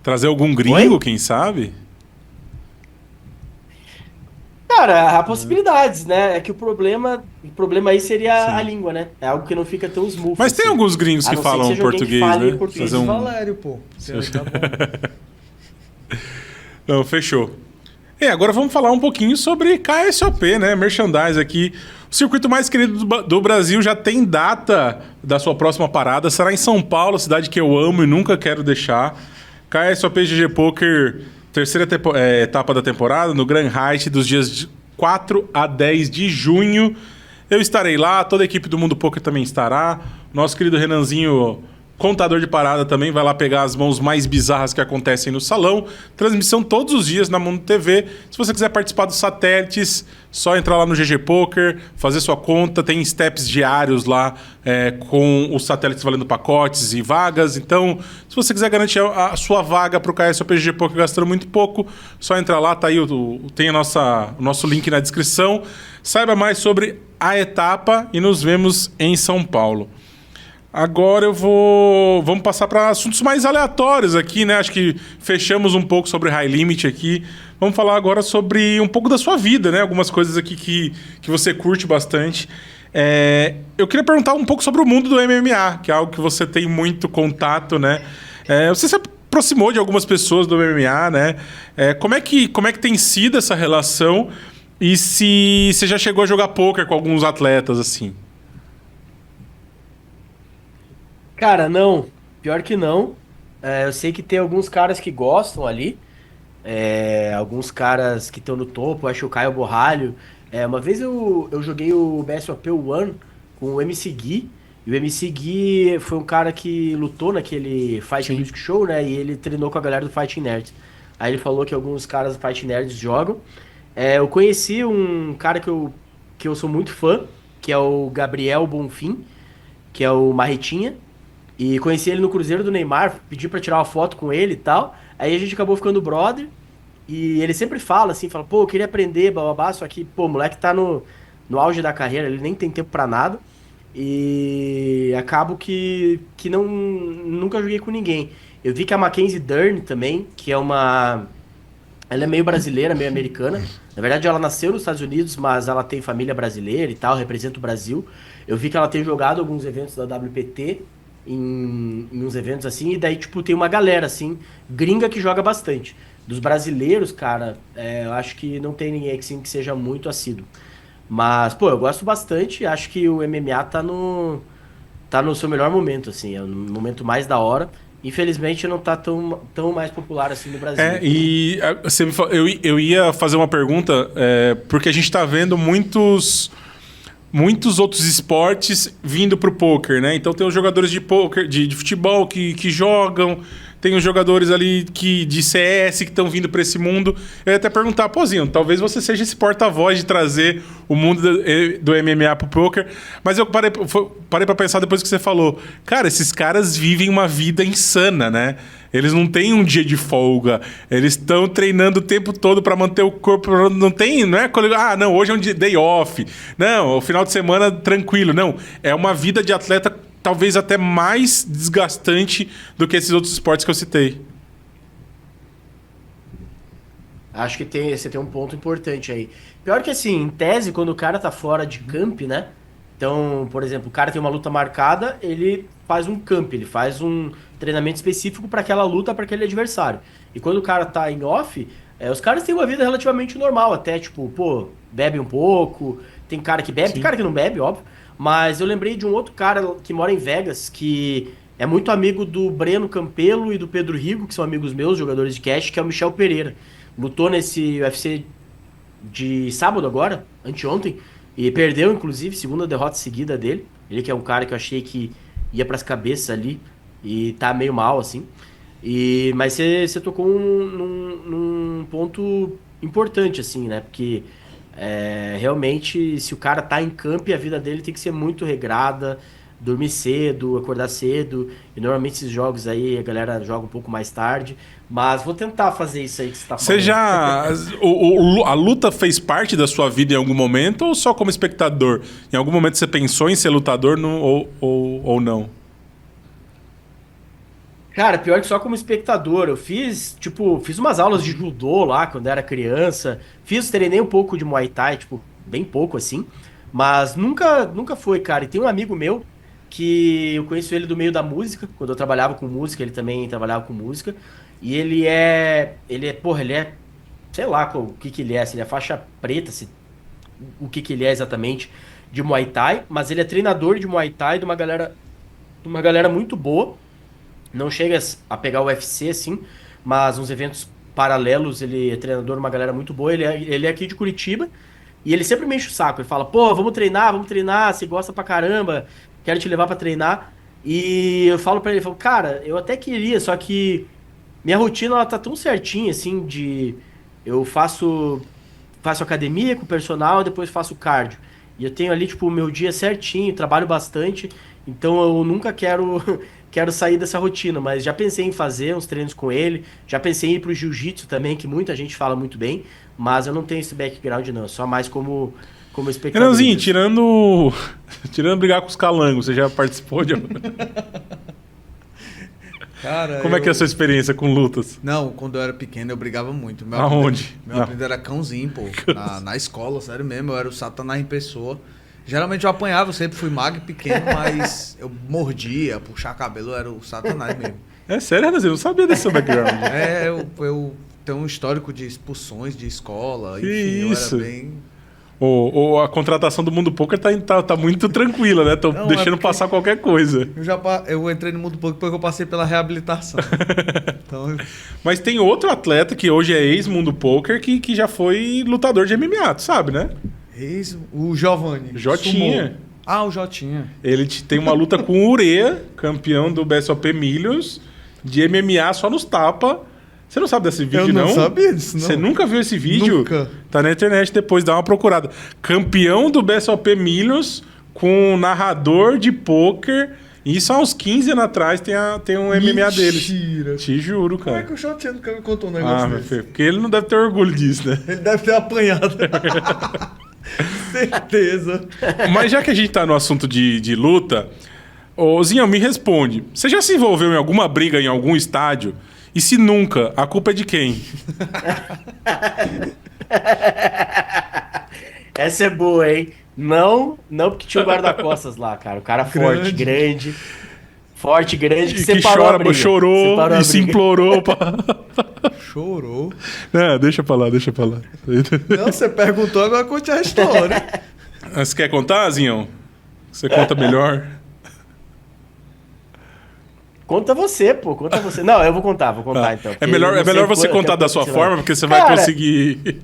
Trazer algum gringo, quem sabe? Cara, há possibilidades, né? É que o problema aí seria a língua, né? É algo que não fica tão smooth. Mas tem assim. alguns gringos que falam português, né? Fazer um Valério, pô. Tá bom. Não, fechou. Agora vamos falar um pouquinho sobre KSOP, né? Merchandise aqui. O circuito mais querido do Brasil já tem data da sua próxima parada. Será em São Paulo, cidade que eu amo e nunca quero deixar. KSOP GG Poker, terceira etapa da temporada, no Grand Height, dos dias 4 a 10 de junho. Eu estarei lá, toda a equipe do Mundo Poker também estará. Nosso querido Renanzinho, contador de parada, também vai lá pegar as mãos mais bizarras que acontecem no salão. Transmissão todos os dias na Mundo TV. Se você quiser participar dos satélites, só entrar lá no GG Poker, fazer sua conta. Tem steps diários lá com os satélites valendo pacotes e vagas. Então, se você quiser garantir a sua vaga para o KSOP GG Poker gastando muito pouco, só entrar lá, tá aí, tem o nosso link na descrição. Saiba mais sobre a etapa e nos vemos em São Paulo. Agora vamos passar para assuntos mais aleatórios aqui, né? Acho que fechamos um pouco sobre High Limit aqui. Vamos falar agora sobre um pouco da sua vida, né? Algumas coisas aqui que você curte bastante. Eu queria perguntar um pouco sobre o mundo do MMA, que é algo que você tem muito contato, né? Você se aproximou de algumas pessoas do MMA, né? Como é que tem sido essa relação? E se você já chegou a jogar poker com alguns atletas, assim? Cara, não. Pior que não. Eu sei que tem alguns caras que gostam ali. Alguns caras que estão no topo. Acho que o Caio Borralho. Uma vez eu joguei o BSOP One com o MC Gui. E o MC Gui foi um cara que lutou naquele Fight Music Show, né? E ele treinou com a galera do Fighting Nerds. Aí ele falou que alguns caras do Fighting Nerds jogam. Eu conheci um cara que eu sou muito fã, que é o Gabriel Bonfim, que é o Marretinha. E conheci ele no Cruzeiro do Neymar, pedi pra tirar uma foto com ele e tal. Aí a gente acabou ficando brother. E ele sempre fala assim, pô, eu queria aprender, bababá, só que, pô, o moleque tá no auge da carreira, ele nem tem tempo pra nada. E acabo que nunca joguei com ninguém. Eu vi que a Mackenzie Dern também, que é uma... Ela é meio brasileira, meio americana. Na verdade, ela nasceu nos Estados Unidos, mas ela tem família brasileira e tal, representa o Brasil. Eu vi que ela tem jogado alguns eventos da WPT, em uns eventos assim, e daí, tipo, tem uma galera, assim, gringa que joga bastante. Dos brasileiros, cara, eu acho que não tem ninguém assim, que seja muito assíduo. Mas, pô, eu gosto bastante, acho que o MMA tá no seu melhor momento, assim, é o momento mais da hora. Infelizmente não tá tão mais popular assim no Brasil. Você eu ia fazer uma pergunta, porque a gente tá vendo muitos outros esportes vindo pro poker, né? Então tem os jogadores de poker, de futebol que jogam, tem os jogadores ali de CS que estão vindo para esse mundo. Eu ia até perguntar, Pozinho, talvez você seja esse porta-voz de trazer o mundo do MMA pro poker, mas eu parei para pensar depois que você falou. Cara, esses caras vivem uma vida insana, né? Eles não têm um dia de folga. Eles estão treinando o tempo todo para manter o corpo. Não é... não, hoje é um day off. Não, o final de semana tranquilo. Não, é uma vida de atleta talvez até mais desgastante do que esses outros esportes que eu citei. Acho que você tem um ponto importante aí. Pior que assim, em tese, quando o cara tá fora de camp, né? Então, por exemplo, o cara tem uma luta marcada, ele faz um camp, ele faz um treinamento específico para aquela luta, para aquele adversário. E quando o cara tá em off, os caras têm uma vida relativamente normal, até tipo, pô, bebe um pouco, tem cara que bebe, Sim. tem cara que não bebe, óbvio. Mas eu lembrei de um outro cara que mora em Vegas, que é muito amigo do Breno Campelo e do Pedro Rigo, que são amigos meus, jogadores de cash, que é o Michel Pereira. Lutou nesse UFC de sábado agora, anteontem, e perdeu, inclusive, segunda derrota seguida dele. Ele que é um cara que eu achei que ia pras cabeças ali e tá meio mal, assim. Mas você tocou num ponto importante, assim, né? Porque realmente, se o cara tá em campo, a vida dele tem que ser muito regrada, dormir cedo, acordar cedo. E normalmente esses jogos aí a galera joga um pouco mais tarde. Mas vou tentar fazer isso aí que você tá falando. Você já... a luta fez parte da sua vida em algum momento ou só como espectador? Em algum momento você pensou em ser lutador ou não? Cara, pior que só como espectador. Eu fiz umas aulas de judô lá quando era criança. Treinei um pouco de Muay Thai, bem pouco assim. Mas nunca foi, cara. E tem um amigo meu que eu conheço ele do meio da música. Quando eu trabalhava com música, ele também trabalhava com música. E ele é, sei lá o que ele é, se ele é faixa preta, o que ele é exatamente de Muay Thai. Mas ele é treinador de Muay Thai de uma galera muito boa. Não chega a pegar o UFC, assim, mas uns eventos paralelos, ele é treinador de uma galera muito boa. Ele é aqui de Curitiba e ele sempre me enche o saco. Ele fala, pô, vamos treinar, você gosta pra caramba, quero te levar pra treinar. E eu falo pra ele, cara, eu até queria, só que minha rotina, ela tá tão certinha, assim, eu faço academia com o personal, depois faço cardio. E eu tenho ali, o meu dia certinho, trabalho bastante, então eu nunca quero sair dessa rotina, mas já pensei em fazer uns treinos com ele, já pensei em ir pro jiu-jitsu também, que muita gente fala muito bem, mas eu não tenho esse background não, só mais como espectador. Renanzinho, tirando brigar com os calangos, você já participou de... Cara, Como é que é a sua experiência com lutas? Não, quando eu era pequeno eu brigava muito. Aonde? Meu apelido era cãozinho, pô. Na escola, sério mesmo, eu era o Satanás em pessoa. Geralmente eu apanhava, eu sempre fui magro e pequeno, mas eu mordia, puxar cabelo, eu era o Satanás mesmo. É sério, Renanzinho? Eu não sabia desse seu background. Eu tenho um histórico de expulsões de escola, Que enfim, isso? eu era bem... A contratação do Mundo Poker tá muito tranquila, né? Estão Não, deixando porque passar qualquer coisa. eu entrei no mundo pouco depois que eu passei pela reabilitação. Então, Mas tem outro atleta que hoje é ex-Mundo Poker que já foi lutador de MMA, tu sabe, né? o Giovanni. Jotinha. Sumou. Ah, o Jotinha. Ele tem uma luta com o Urea, campeão do BSOP Millions, de MMA só nos tapa. Você não sabe desse vídeo, Eu não não? sabia disso, não. Você nunca viu esse vídeo? Nunca. Tá na internet depois, dá uma procurada. Campeão do BSOP Millions com narrador de pôquer. Isso há uns 15 anos atrás tem um MMA deles. Mentira. Te juro, Como é cara. que o Jotinha nunca me contou um negócio Meu desse? filho, porque ele não deve ter orgulho disso, né? Ele deve ter apanhado. Certeza. Mas já que a gente tá no assunto de luta, ô Zinho, me responde. Você já se envolveu em alguma briga em algum estádio? E se nunca, a culpa é de quem? Essa é boa, hein? Não porque tinha o guarda-costas lá, cara. O cara forte, grande. Forte, grande, que Que separou a chora, briga. chorou Separou a e se briga. implorou. Chorou. Não, deixa pra lá. Não, você perguntou, agora conte a história. Você quer contar, Zinho? Você conta melhor? Conta você, pô. Conta você. Não, eu vou contar então. É porque melhor, eu não é melhor sei você quanto contar da sua tempo vai. forma, porque você vai Cara, conseguir...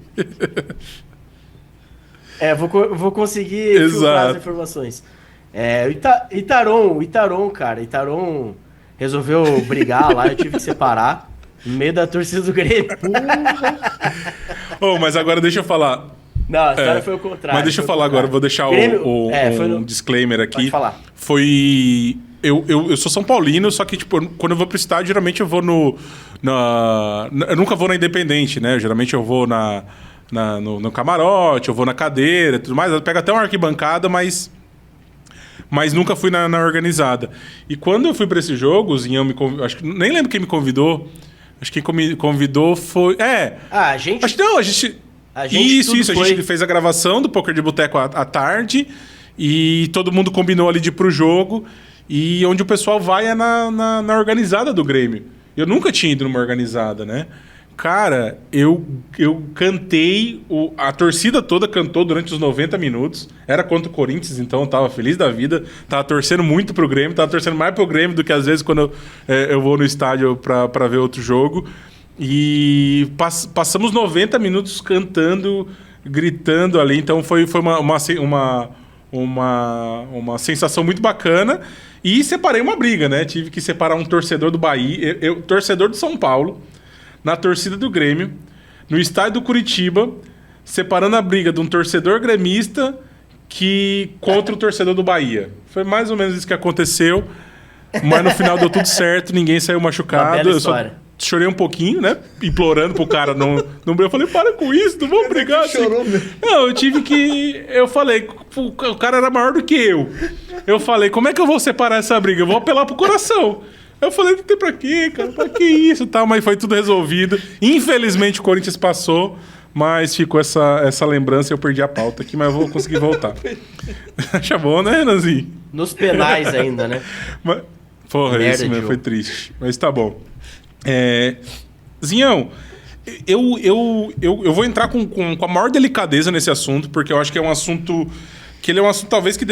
vou conseguir filtrar Exato. as informações. O Itaron, cara. Itaron resolveu brigar lá, eu tive que separar. No meio da torcida do Grêmio. Oh, mas agora deixa eu falar. Não, a história foi o contrário. Mas deixa eu foi o falar agora, contrário. vou deixar Grêmio- foi um no- disclaimer aqui. Pode falar. Foi. Eu sou São Paulino, só que, tipo, quando eu vou pro estádio, geralmente eu vou eu nunca vou na Independente, né? Geralmente eu vou no camarote, eu vou na cadeira e tudo mais. Eu pego até uma arquibancada, mas nunca fui na organizada. E quando eu fui pra esse jogo, o Zinhão acho que nem lembro quem me convidou. Acho que quem me convidou foi. Ah, a gente... Acho que não, a gente. A gente Isso, tudo a foi- gente fez a gravação do Poker de Boteco à tarde e todo mundo combinou ali de ir pro jogo. E onde o pessoal vai é na organizada do Grêmio. Eu nunca tinha ido numa organizada, né? Cara, eu cantei, a torcida toda cantou durante os 90 minutos. Era contra o Corinthians, então eu tava feliz da vida. Tava torcendo muito pro Grêmio, tava torcendo mais pro Grêmio do que às vezes quando eu vou no estádio pra ver outro jogo. E passamos 90 minutos cantando, gritando ali. Então foi uma sensação muito bacana. E separei uma briga, né? Tive que separar um torcedor do Bahia, torcedor de São Paulo, na torcida do Grêmio, no estádio do Curitiba, separando a briga de um torcedor gremista contra o torcedor do Bahia. Foi mais ou menos isso que aconteceu. Mas no final deu tudo certo, ninguém saiu machucado. Uma bela Eu só história. chorei um pouquinho, né? Implorando pro cara não brigar. Eu falei, para com isso, não vamos brigar. Assim. Chorou mesmo. Não, eu tive que... Eu falei, o cara era maior do que eu. Eu falei, como é que eu vou separar essa briga? Eu vou apelar pro coração. Eu falei, não tem pra quê, cara? Pra que isso e tal? Mas foi tudo resolvido. Infelizmente o Corinthians passou, mas ficou essa lembrança e eu perdi a pauta aqui, mas eu vou conseguir voltar. Acha bom, né, Renanzinho? Nos penais ainda, né? Mas, porra, Merda, isso mesmo, Diogo. foi triste. Mas tá bom. Zinhão, eu vou entrar com a maior delicadeza nesse assunto, porque eu acho que é um assunto... Que ele é um assunto talvez que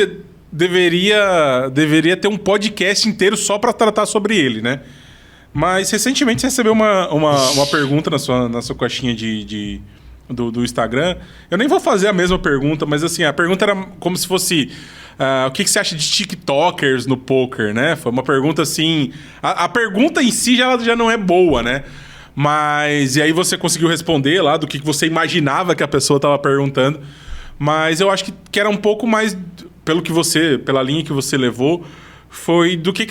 deveria ter um podcast inteiro só para tratar sobre ele, né? Mas recentemente você recebeu uma pergunta na sua caixinha do Instagram. Eu nem vou fazer a mesma pergunta, mas assim, a pergunta era como se fosse... o que você acha de TikTokers no poker, né? Foi uma pergunta assim... A pergunta em si já não é boa, né? Mas... E aí você conseguiu responder lá do que você imaginava que a pessoa estava perguntando. Mas eu acho que era um pouco mais... Pela linha que você levou, foi do que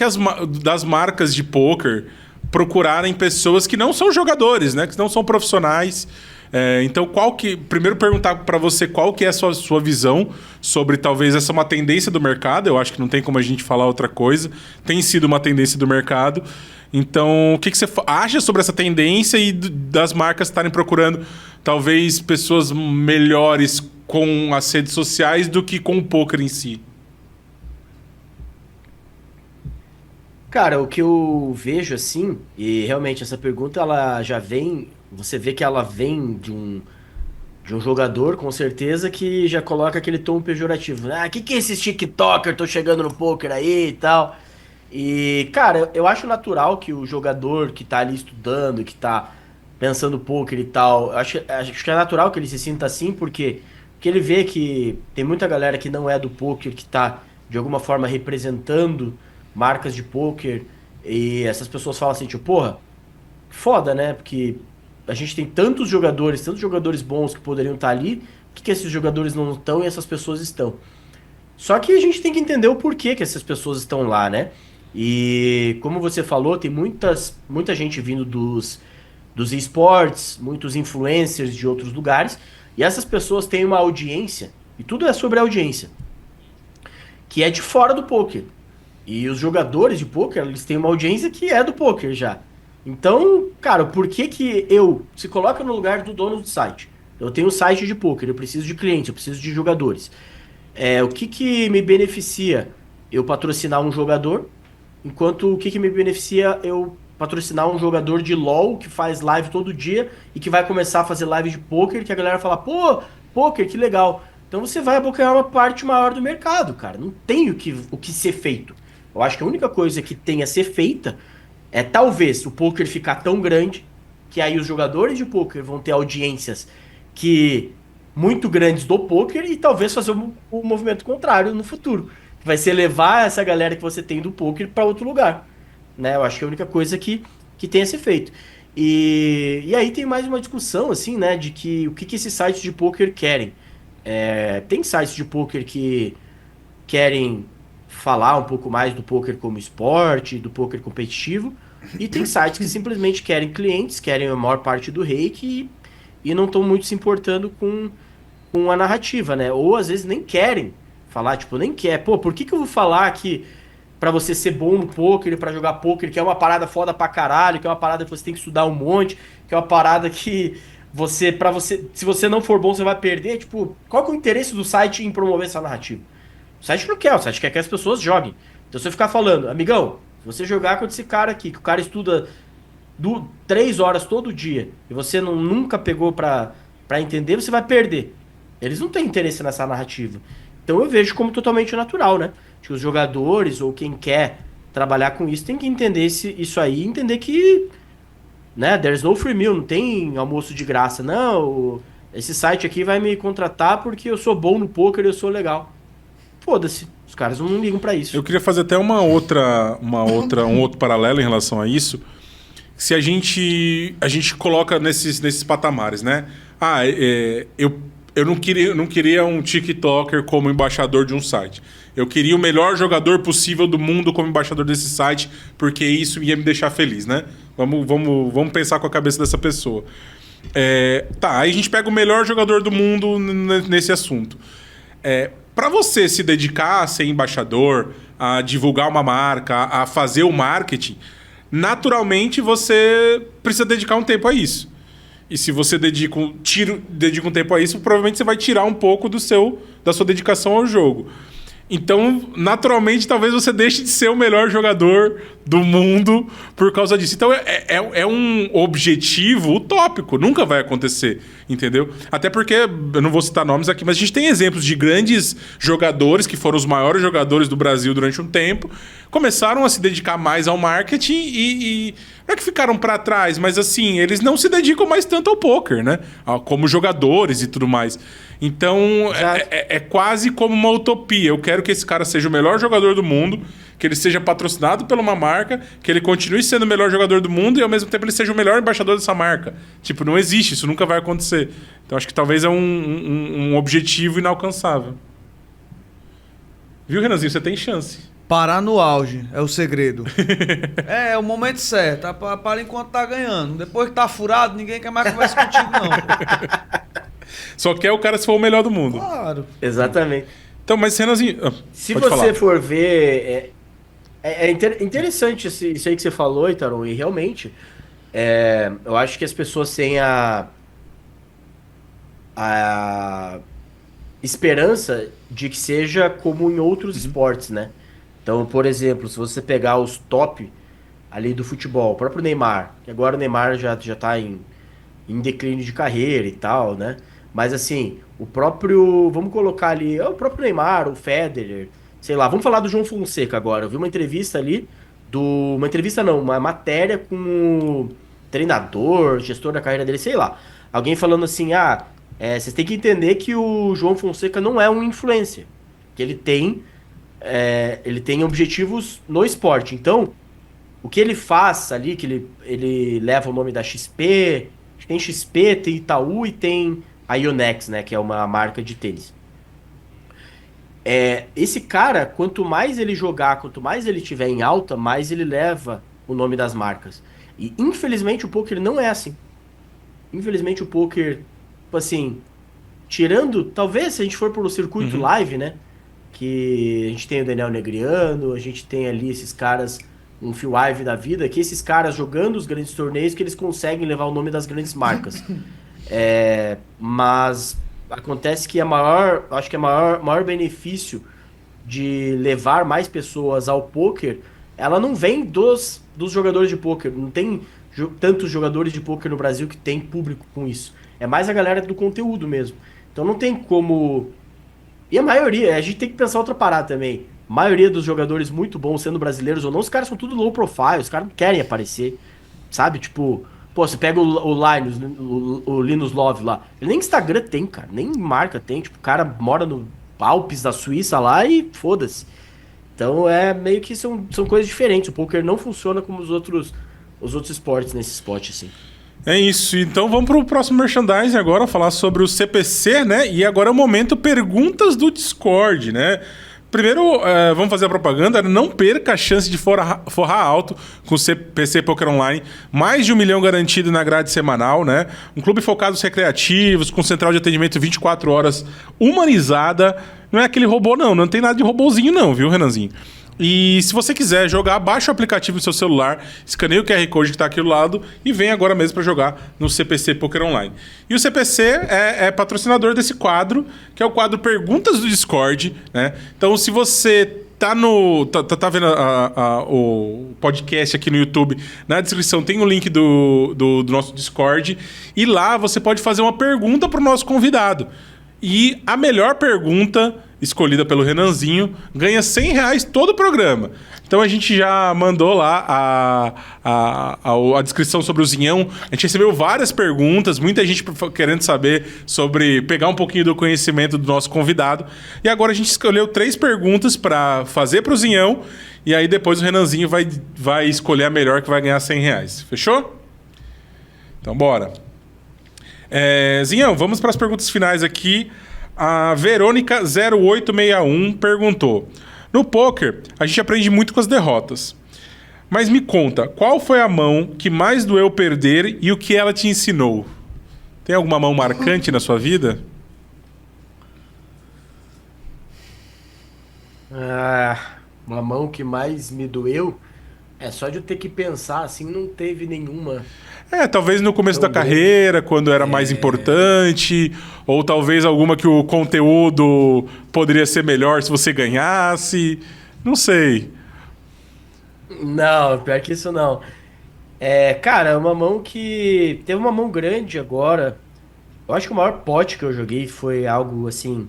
das marcas de poker procurarem pessoas que não são jogadores, né? Que não são profissionais. Então, primeiro perguntar para você qual que é a sua visão sobre talvez essa uma tendência do mercado. Eu acho que não tem como a gente falar outra coisa. Tem sido uma tendência do mercado. Então, o que você acha sobre essa tendência e das marcas estarem procurando talvez pessoas melhores com as redes sociais do que com o poker em si? Cara, o que eu vejo assim, e realmente essa pergunta ela já vem, você vê que ela vem de um jogador, com certeza, que já coloca aquele tom pejorativo. Ah, que é esses TikToker? Tô chegando no poker aí e tal. E, cara, eu acho natural que o jogador que tá ali estudando, que tá pensando poker e tal, acho que é natural que ele se sinta assim, porque ele vê que tem muita galera que não é do poker, que tá, de alguma forma, representando marcas de poker, e essas pessoas falam assim, tipo, porra, foda, né? Porque a gente tem tantos jogadores bons que poderiam estar ali, por que esses jogadores não estão e essas pessoas estão? Só que a gente tem que entender o porquê que essas pessoas estão lá, né? E como você falou, tem muita gente vindo dos esportes, muitos influencers de outros lugares, e essas pessoas têm uma audiência, e tudo é sobre audiência, que é de fora do poker. E os jogadores de poker, eles têm uma audiência que é do poker já. Então, cara, por que que se coloca no lugar do dono do site? Eu tenho um site de poker, eu preciso de clientes, eu preciso de jogadores. O que que me beneficia eu patrocinar um jogador, enquanto o que que me beneficia eu patrocinar um jogador de LoL que faz live todo dia e que vai começar a fazer live de poker, que a galera fala, pô, poker, que legal. Então você vai abocanhar uma parte maior do mercado, cara. Não tem o que ser feito. Eu acho que a única coisa que tem a ser feita é talvez o poker ficar tão grande que aí os jogadores de poker vão ter audiências que muito grandes do poker e talvez fazer o movimento contrário no futuro. Que vai ser levar essa galera que você tem do poker para outro lugar. Né? Eu acho que é a única coisa que tem a ser feito. E aí tem mais uma discussão, assim, né? De que o que esses sites de poker querem. Tem sites de poker que querem falar um pouco mais do poker como esporte, do poker competitivo, e tem sites que simplesmente querem clientes, querem a maior parte do rake e não estão muito se importando com a narrativa, né? Ou às vezes nem querem falar, tipo, nem quer. Pô, por que eu vou falar que pra você ser bom no poker, pra jogar poker, que é uma parada foda pra caralho, que é uma parada que você tem que estudar um monte, que é uma parada que se você não for bom, você vai perder. Tipo, qual que é o interesse do site em promover essa narrativa? O site não quer, o site quer que as pessoas joguem. Então se você ficar falando, amigão, se você jogar com esse cara aqui, que o cara estuda 3 horas todo dia, e você nunca pegou pra entender, você vai perder. Eles não têm interesse nessa narrativa. Então eu vejo como totalmente natural, né? Acho que os jogadores ou quem quer trabalhar com isso tem que entender isso aí, entender que, né, there's no free meal, não tem almoço de graça. Não, esse site aqui vai me contratar porque eu sou bom no poker e eu sou legal. Foda-se, os caras não ligam pra isso. Eu queria fazer até um outro paralelo em relação a isso. Se a gente coloca nesses patamares, né? Eu não queria um TikToker como embaixador de um site. Eu queria o melhor jogador possível do mundo como embaixador desse site, porque isso ia me deixar feliz, né? Vamos pensar com a cabeça dessa pessoa. Aí a gente pega o melhor jogador do mundo nesse assunto. Para você se dedicar a ser embaixador, a divulgar uma marca, a fazer o marketing, naturalmente você precisa dedicar um tempo a isso. E se você dedica um tempo a isso, provavelmente você vai tirar um pouco da sua dedicação ao jogo. Então, naturalmente, talvez você deixe de ser o melhor jogador do mundo por causa disso. Então, é um objetivo utópico. Nunca vai acontecer, entendeu? Até porque, eu não vou citar nomes aqui, mas a gente tem exemplos de grandes jogadores, que foram os maiores jogadores do Brasil durante um tempo, começaram a se dedicar mais ao marketing e não é que ficaram para trás, mas assim, eles não se dedicam mais tanto ao poker, né? Como jogadores e tudo mais. Então, é quase como uma utopia. Eu quero que esse cara seja o melhor jogador do mundo, que ele seja patrocinado por uma marca, que ele continue sendo o melhor jogador do mundo e, ao mesmo tempo, ele seja o melhor embaixador dessa marca. Tipo, não existe, isso nunca vai acontecer. Então, acho que talvez é um objetivo inalcançável. Viu, Renanzinho? Você tem chance. Parar no auge é o segredo. É o momento certo. Para enquanto tá ganhando. Depois que tá furado, ninguém quer mais conversar contigo, não. Só quer o cara se for o melhor do mundo. Claro. Exatamente. Então, mas Renanzinho... Se você for ver... interessante isso aí que você falou, Itaron, e realmente eu acho que as pessoas têm a esperança de que seja como em outros esportes, né? Então, por exemplo, se você pegar os top ali do futebol, o próprio Neymar, que agora o Neymar já tá em declínio de carreira e tal, né? Mas assim, o próprio, vamos colocar ali, o próprio Neymar, o Federer, sei lá, vamos falar do João Fonseca agora. Eu vi uma entrevista ali uma entrevista não, uma matéria com o treinador, gestor da carreira dele, sei lá. Alguém falando assim, vocês têm que entender que o João Fonseca não é um influencer, que ele tem objetivos no esporte. Então, o que ele faz ali, que ele leva o nome da XP, tem XP, tem Itaú e tem a Yonex, né, que é uma marca de tênis. Esse cara, quanto mais ele jogar, quanto mais ele tiver em alta, mais ele leva o nome das marcas. E infelizmente o poker não é assim. Infelizmente o poker, tipo assim, tirando, talvez se a gente for pro circuito live, né, que a gente tem o Daniel Negreanu, a gente tem ali esses caras, um Phil Ive da vida, que esses caras jogando os grandes torneios, que eles conseguem levar o nome das grandes marcas. Mas acontece que acho que o maior benefício de levar mais pessoas ao poker, ela não vem dos jogadores de poker. Não tem tantos jogadores de poker no Brasil que tem público com isso. É mais a galera do conteúdo mesmo. Então não tem como... E a maioria, a gente tem que pensar outra parada também. A maioria dos jogadores muito bons, sendo brasileiros ou não, os caras são tudo low profile, os caras não querem aparecer, sabe? Tipo, pô, você pega o Linus Love lá, ele nem Instagram tem, cara, nem marca tem, tipo, o cara mora no Alpes da Suíça lá e foda-se. Então meio que são coisas diferentes, o poker não funciona como os outros esportes nesse spot, assim. É isso, então vamos para o próximo merchandising agora, falar sobre o CPC, né? E agora é o momento perguntas do Discord, né? Primeiro, vamos fazer a propaganda. Não perca a chance de forrar alto com o CPC Poker Online. Mais de 1 milhão garantido na grade semanal, né? Um clube focado nos recreativos, com central de atendimento 24 horas, humanizada. Não é aquele robô, não. Não tem nada de robozinho, não, viu, Renanzinho? E se você quiser jogar, baixa o aplicativo no seu celular, escaneia o QR Code que está aqui do lado e vem agora mesmo para jogar no CPC Poker Online. E o CPC é patrocinador desse quadro, que é o quadro Perguntas do Discord, né? Então, se você tá vendo o podcast aqui no YouTube, na descrição tem o link do nosso Discord, e lá você pode fazer uma pergunta para o nosso convidado. E a melhor pergunta, escolhida pelo Renanzinho, ganha R$100 todo o programa. Então a gente já mandou lá a descrição sobre o Zinhão. A gente recebeu várias perguntas, muita gente querendo saber sobre, pegar um pouquinho do conhecimento do nosso convidado. E agora a gente escolheu 3 perguntas para fazer para o Zinhão. E aí depois o Renanzinho vai escolher a melhor, que vai ganhar R$100. Fechou? Então bora. Zinhão, vamos para as perguntas finais aqui. A Verônica 0861 perguntou: no poker, a gente aprende muito com as derrotas. Mas me conta, qual foi a mão que mais doeu perder e o que ela te ensinou? Tem alguma mão marcante na sua vida? Uma mão que mais me doeu, só de eu ter que pensar assim, não teve nenhuma. Talvez no começo da carreira, quando era mais importante, ou talvez alguma que o conteúdo poderia ser melhor se você ganhasse. Não sei. Não, pior que isso não. Cara, uma mão que... Teve uma mão grande agora. Eu acho que o maior pote que eu joguei foi algo assim,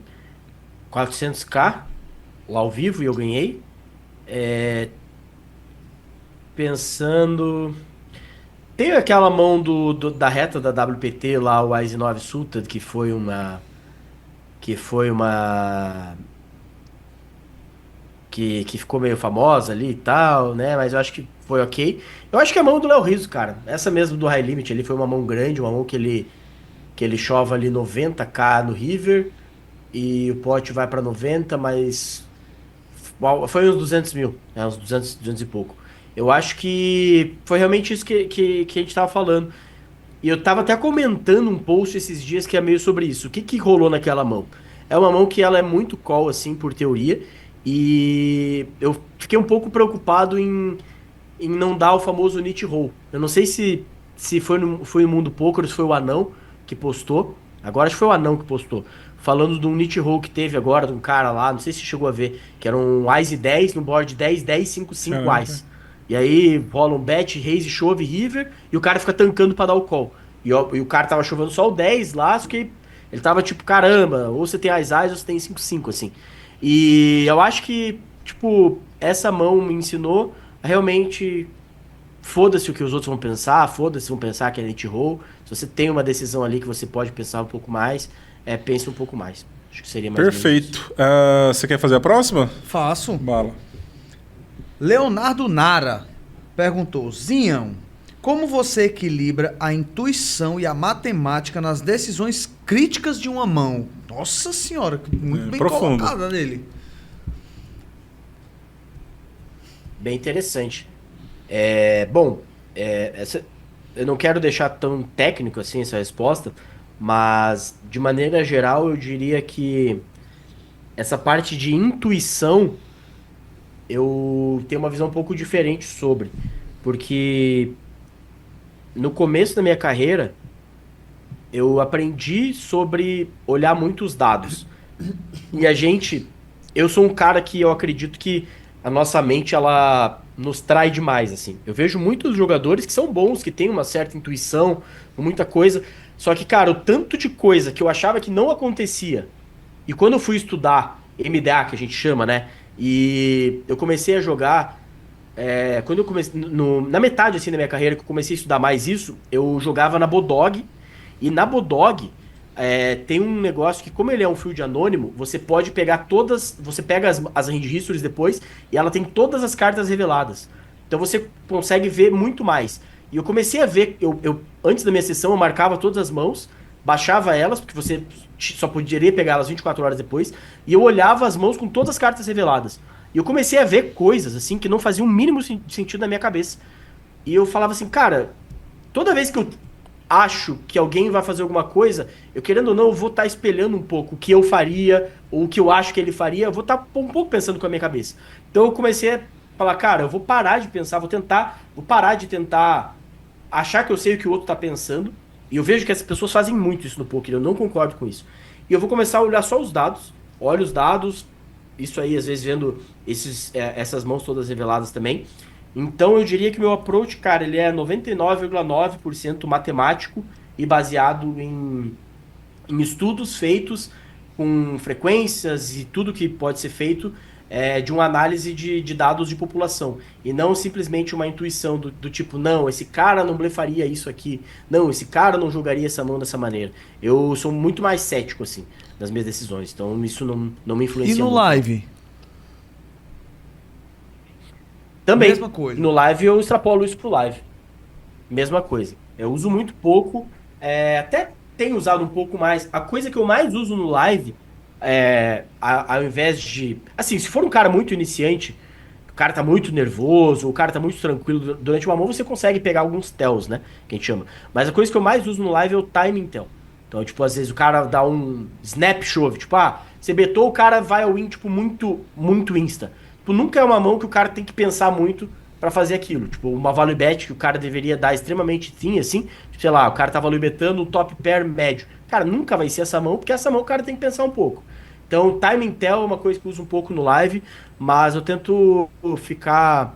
400k, lá ao vivo, e eu ganhei. Pensando... Tem aquela mão da reta da WPT lá, o Wise 9 Suited, que foi uma... Que ficou meio famosa ali e tal, né? Mas eu acho que foi ok. Eu acho que a mão do Léo Rizzo, cara. Essa mesmo do High Limit ali foi uma mão grande, uma mão que ele chova ali 90k no River. E o pote vai pra 90, mas... Foi uns 200 mil, né? Uns 200 e pouco. Eu acho que foi realmente isso que a gente tava falando. E eu tava até comentando um post esses dias que é meio sobre isso. O que rolou naquela mão? É uma mão que ela é muito call, assim, por teoria. E eu fiquei um pouco preocupado em não dar o famoso Nit Roll. Eu não sei se foi no Mundo Poker ou se foi o Anão que postou. Agora acho que foi o Anão que postou. Falando de um Nit Roll que teve agora, de um cara lá, não sei se chegou a ver, que era um Ice 10 no board 10, 10, 5, 5 Ice. E aí rola um bet, raise, chove, river, e o cara fica tancando pra dar o call. E o cara tava chovendo só o 10 lá, só que Ele tava tipo, caramba, ou você tem as ou você tem 5-5, assim. E eu acho que, tipo, essa mão me ensinou a realmente. Foda-se o que os outros vão pensar, foda-se vão pensar que é elite roll. Se você tem uma decisão ali que você pode pensar um pouco mais, pense um pouco mais. Acho que seria mais ou menos isso. Perfeito. Você quer fazer a próxima? Faço. Bala. Leonardo Nara perguntou: Zinhão, como você equilibra a intuição e a matemática nas decisões críticas de uma mão? Nossa senhora, muito bem profundo. colocada dele. Bem interessante. Eu não quero deixar tão técnico assim essa resposta, mas de maneira geral eu diria que essa parte de intuição eu tenho uma visão um pouco diferente sobre, porque no começo da minha carreira eu aprendi sobre olhar muitos dados. E eu sou um cara que eu acredito que a nossa mente, ela nos trai demais, assim. Eu vejo muitos jogadores que são bons, que têm uma certa intuição, muita coisa. Só que, cara, o tanto de coisa que eu achava que não acontecia, e quando eu fui estudar MDA, que a gente chama, né? E eu comecei a jogar. Quando eu comecei. Na metade, assim, da minha carreira, que eu comecei a estudar mais isso, eu jogava na Bodog. E na Bodog. Tem um negócio que, como ele é um field anônimo, você pode pegar todas. Você pega as hand histories depois e ela tem todas as cartas reveladas. Então você consegue ver muito mais. E eu comecei a ver. Antes da minha sessão, eu marcava todas as mãos, baixava elas, porque você só poderia pegar elas 24 horas depois. E eu olhava as mãos com todas as cartas reveladas. E eu comecei a ver coisas, assim, que não faziam o mínimo sentido na minha cabeça. E eu falava assim, cara, toda vez que eu acho que alguém vai fazer alguma coisa, eu querendo ou não, eu vou estar espelhando um pouco o que eu faria, ou o que eu acho que ele faria, eu vou estar um pouco pensando com a minha cabeça. Então eu comecei a falar, cara, eu vou parar de pensar, vou parar de tentar achar que eu sei o que o outro tá pensando, e eu vejo que as pessoas fazem muito isso no poker, eu não concordo com isso. E eu vou começar a olhar só os dados, olho os dados, isso aí, às vezes, vendo essas mãos todas reveladas também. Então eu diria que meu approach, cara, ele é 99,9% matemático e baseado em estudos feitos com frequências e tudo que pode ser feito de uma análise de dados de população. E não simplesmente uma intuição do tipo, não, esse cara não blefaria isso aqui. Não, esse cara não jogaria essa mão dessa maneira. Eu sou muito mais cético, assim, nas minhas decisões. Então isso não me influencia E no muito. live? Também, Mesma coisa. no live eu extrapolo isso pro live. Mesma coisa. Eu uso muito pouco, até tenho usado um pouco mais. A coisa que eu mais uso no live, ao invés de... Assim, se for um cara muito iniciante, o cara tá muito nervoso, o cara tá muito tranquilo durante uma mão, você consegue pegar alguns tells, né? Que a gente chama. Mas a coisa que eu mais uso no live é o timing tell. Então, tipo, às vezes o cara dá um snap shove, tipo, você betou, o cara vai ao win, tipo, muito, muito insta. Tipo, nunca é uma mão que o cara tem que pensar muito pra fazer aquilo. Tipo, uma value bet que o cara deveria dar extremamente thin, assim. Tipo, sei lá, o cara tá value betando o top pair médio. Cara, nunca vai ser essa mão, porque essa mão o cara tem que pensar um pouco. Então, timing tell é uma coisa que eu uso um pouco no live, mas eu tento ficar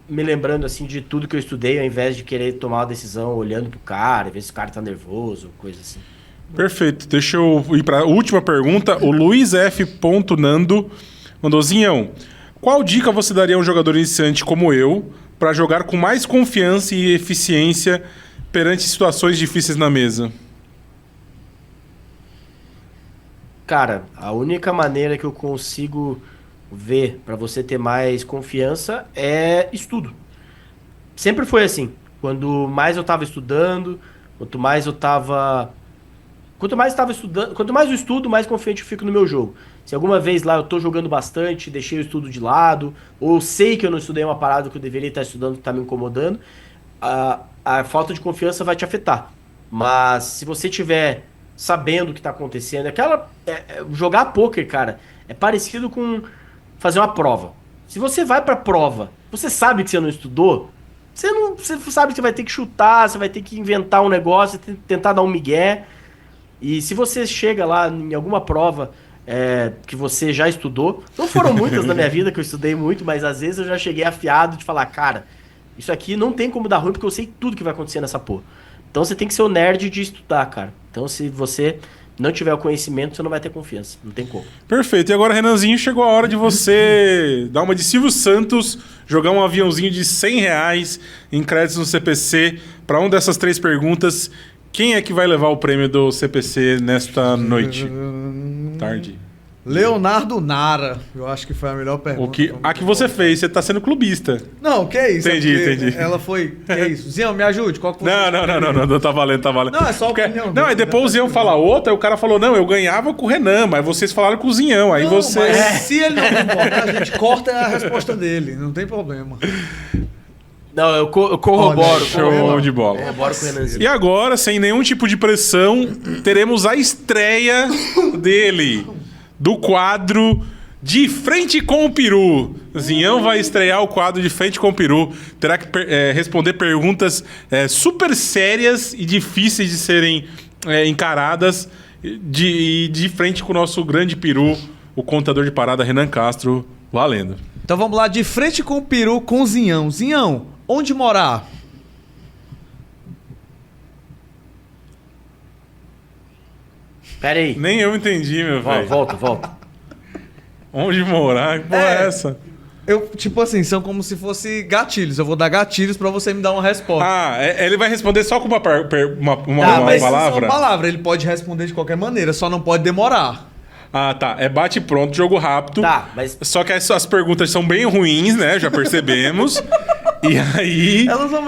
me lembrando, assim, de tudo que eu estudei, ao invés de querer tomar uma decisão olhando pro cara, ver se o cara tá nervoso, coisa assim. Perfeito. Deixa eu ir para a última pergunta. O Luiz F. Nando mandou: Zinhão, qual dica você daria a um jogador iniciante como eu para jogar com mais confiança e eficiência perante situações difíceis na mesa? Cara, a única maneira que eu consigo ver pra você ter mais confiança é estudo. Sempre foi assim. Quando mais eu tava estudando, quanto mais eu tava estudando, quanto mais eu estudo, mais confiante eu fico no meu jogo. Se alguma vez lá eu tô jogando bastante, deixei o estudo de lado, ou sei que eu não estudei uma parada que eu deveria estar estudando que tá me incomodando, a falta de confiança vai te afetar. Mas se você tiver sabendo o que tá acontecendo, jogar poker, cara, é parecido com fazer uma prova. Se você vai pra prova, você sabe que você não estudou, você sabe que você vai ter que chutar, você vai ter que inventar um negócio, tentar dar um migué. E se você chega lá em alguma prova que você já estudou, não foram muitas na minha vida que eu estudei muito, mas às vezes eu já cheguei afiado de falar, cara, isso aqui não tem como dar ruim porque eu sei tudo que vai acontecer nessa porra. Então você tem que ser o nerd de estudar, cara. Então, se você não tiver o conhecimento, você não vai ter confiança. Não tem como. Perfeito. E agora, Renanzinho, chegou a hora de você dar uma de Silvio Santos, jogar um aviãozinho de R$ 100 em créditos no CPC para uma dessas 3 perguntas. Quem é que vai levar o prêmio do CPC nesta noite? Tarde. Leonardo Nara. Eu acho que foi a melhor pergunta. A que você fez, você tá sendo clubista. Não, que é isso? Entendi. Ela foi... Que é isso? Zião, me ajude. Qual que foi? Não, tá valendo. Não, é só a opinião. Não, aí depois o Zião fala outra, aí o cara falou, não, eu ganhava com o Renan, mas vocês falaram com o Zião, aí você... Mas se ele não concordar, a gente corta a resposta dele, não tem problema. Não, eu corroboro. Show de bola. Corroboro com o Renanzinho. E agora, sem nenhum tipo de pressão, teremos a estreia dele, do quadro De Frente com o Peru. Zião vai estrear o quadro De Frente com o Peru. Terá que responder perguntas super sérias e difíceis de serem encaradas de frente com o nosso grande peru, o contador de parada Renan Castro. Valendo. Então vamos lá, de frente com o peru com o Zinhão. Zinhão, onde morar? Pera aí. Nem eu entendi, meu velho. Volta. Onde morar? Que porra é essa? Eu, tipo assim, são como se fosse gatilhos. Eu vou dar gatilhos pra você me dar uma resposta. Ele vai responder só com uma Mas palavra? Só uma palavra. Ele pode responder de qualquer maneira, só não pode demorar. Ah, tá. É bate pronto, jogo rápido. Tá, mas... Só que as perguntas são bem ruins, né? Já percebemos. E aí... Elas vão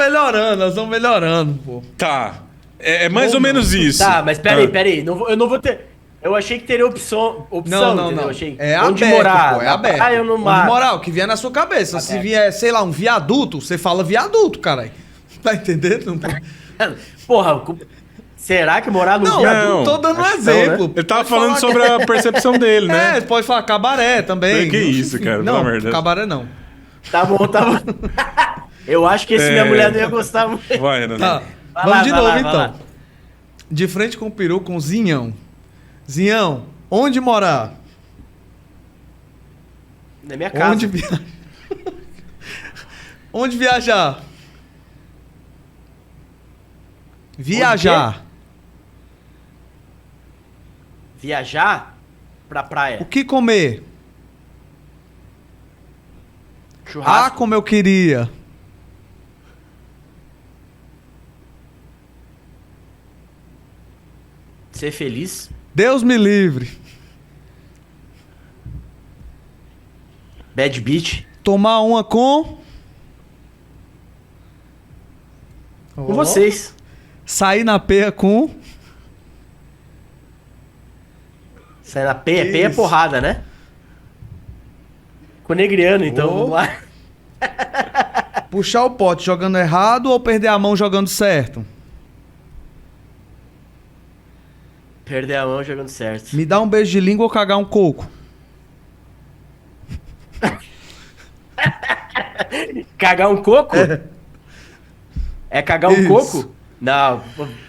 melhorando, pô. Tá. É mais ou menos isso. Tá, mas peraí. Eu não vou ter... Eu achei que teria opção, Não. entendeu? Eu achei... É onde aberto, morar? pô, é aberto. Ah, eu não Onde morar, o que vier na sua cabeça. Se vier, sei lá, um viaduto, você fala viaduto, caralho. Tá entendendo? Porra, será que morar no viaduto? Não, tô dando um Acho que exemplo. não, né? Ele tava Pode falando falar sobre a percepção dele, né? pode falar cabaré também. Que isso, cara, pelo Não, amor de Deus. cabaré não. Tá bom. Eu acho que esse minha mulher não ia gostar muito. Vai, Renan. Tá, Vai vamos lá, de vai novo lá, vai então. lá. De frente com o peru com o Zinhão. Zinhão, onde morar? Na minha casa. Onde viajar? Viajar. Viajar pra praia. O que comer? Ah, Churrasco. como eu queria. Ser feliz. Deus me livre. Bad beach. Tomar uma com... Com vocês. Sair na peia com... Sair na peia. Peia é Isso. porrada, né? Com negriano, então. Oh. Vamos lá. Puxar o pote jogando errado ou perder a mão jogando certo? Perder a mão jogando certo. Me dá um beijo de língua ou cagar um coco? Cagar um coco? É cagar um Isso. coco? Não,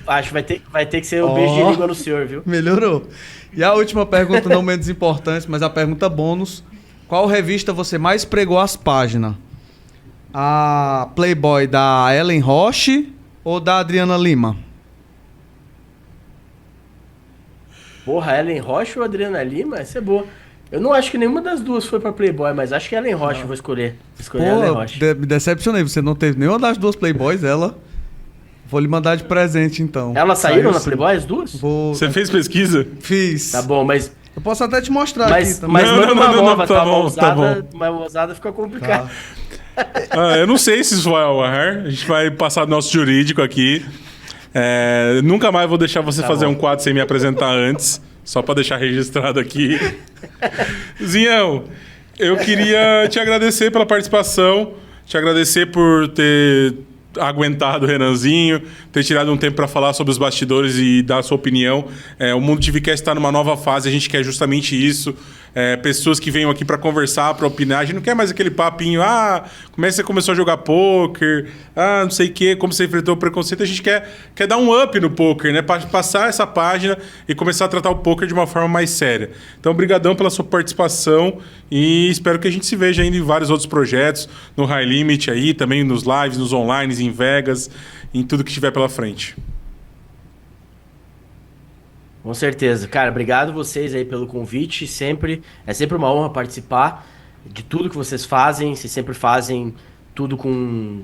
acho que vai ter que ser um beijo de língua no senhor, viu? Melhorou. E a última pergunta, não menos importante, mas a pergunta bônus. Qual revista você mais pregou as páginas? A Playboy da Ellen Roche ou da Adriana Lima? Porra, Ellen Roche ou Adriana Lima? Essa é boa. Eu não acho que nenhuma das duas foi pra Playboy, mas acho que Ellen Roche eu vou escolher. Escolher Ellen Pô, Roche. me decepcionei. Você não teve nenhuma das duas Playboys, ela. Vou lhe mandar de presente, então. Elas saíram Saiu na sim. Playboy, as duas? Você fez pesquisa? Fiz. Tá bom, mas Eu posso até te mostrar aqui também. mas Não, manda uma não, nova, tá tá? bom, tá Uma ousada fica complicado. Eu não sei se isso vai ao ar. A gente vai passar do nosso jurídico aqui. Nunca mais vou deixar você fazer bom. um quadro sem me apresentar antes. Só pra deixar registrado aqui. Zinhão, eu queria te agradecer pela participação. Te agradecer por ter aguentado o Renanzinho, ter tirado um tempo para falar sobre os bastidores e dar a sua opinião. O Mundo TVcast está numa nova fase, a gente quer justamente isso. Pessoas que venham aqui para conversar, para opinar. A gente não quer mais aquele papinho, como é que você começou a jogar pôquer, não sei o quê, como você enfrentou o preconceito. A gente quer dar um up no pôquer, né? Passar essa página e começar a tratar o pôquer de uma forma mais séria. Então, obrigadão pela sua participação e espero que a gente se veja ainda em vários outros projetos, no High Limit aí, também nos lives, nos online, em Vegas, em tudo que estiver pela frente. Com certeza. Cara, obrigado vocês aí pelo convite. É sempre uma honra participar de tudo que vocês fazem. Vocês sempre fazem tudo com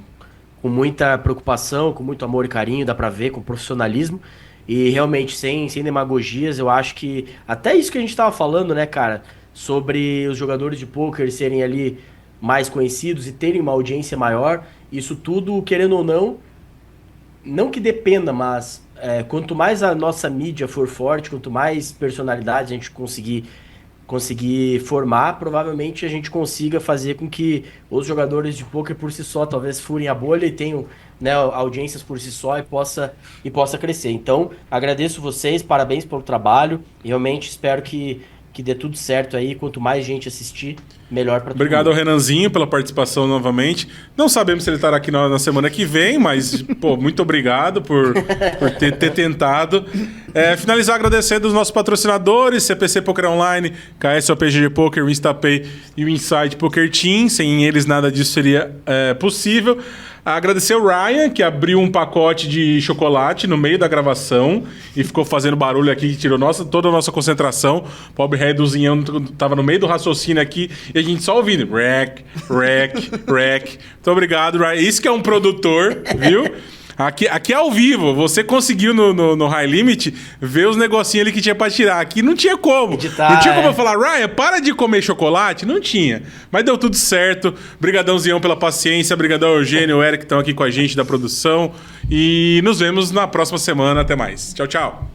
muita preocupação, com muito amor e carinho, dá pra ver, com profissionalismo. E realmente, sem demagogias, eu acho que até isso que a gente tava falando, né, cara, sobre os jogadores de pôquer serem ali mais conhecidos e terem uma audiência maior, isso tudo, querendo ou não que dependa, mas quanto mais a nossa mídia for forte, quanto mais personalidades a gente conseguir formar, provavelmente a gente consiga fazer com que os jogadores de pôquer por si só talvez furem a bolha e tenham, né, audiências por si só e possa crescer. Então, agradeço vocês, parabéns pelo trabalho, e realmente espero que dê tudo certo aí, quanto mais gente assistir, melhor para todo Obrigado mundo. ao Renanzinho pela participação novamente. Não sabemos se ele estará aqui na semana que vem, mas, pô, muito obrigado por ter tentado. Finalizar agradecendo os nossos patrocinadores, CPC Poker Online, KSOPG Poker, o Instapay e o Inside Poker Team. Sem eles nada disso seria possível. Agradecer o Ryan, que abriu um pacote de chocolate no meio da gravação e ficou fazendo barulho aqui, que tirou toda a nossa concentração. O pobre Reduzinhão tava no meio do raciocínio aqui e a gente só ouvindo. Rec. Muito obrigado, Ryan. Isso que é um produtor, viu? Aqui é ao vivo. Você conseguiu no High Limit ver os negocinhos ali que tinha pra tirar. Aqui não tinha como. Editar, não tinha como eu falar, Ryan, para de comer chocolate. Não tinha. Mas deu tudo certo. Brigadão, Zião, pela paciência. Brigadão, Eugênio, o Eric, que estão aqui com a gente da produção. E nos vemos na próxima semana. Até mais. Tchau, tchau.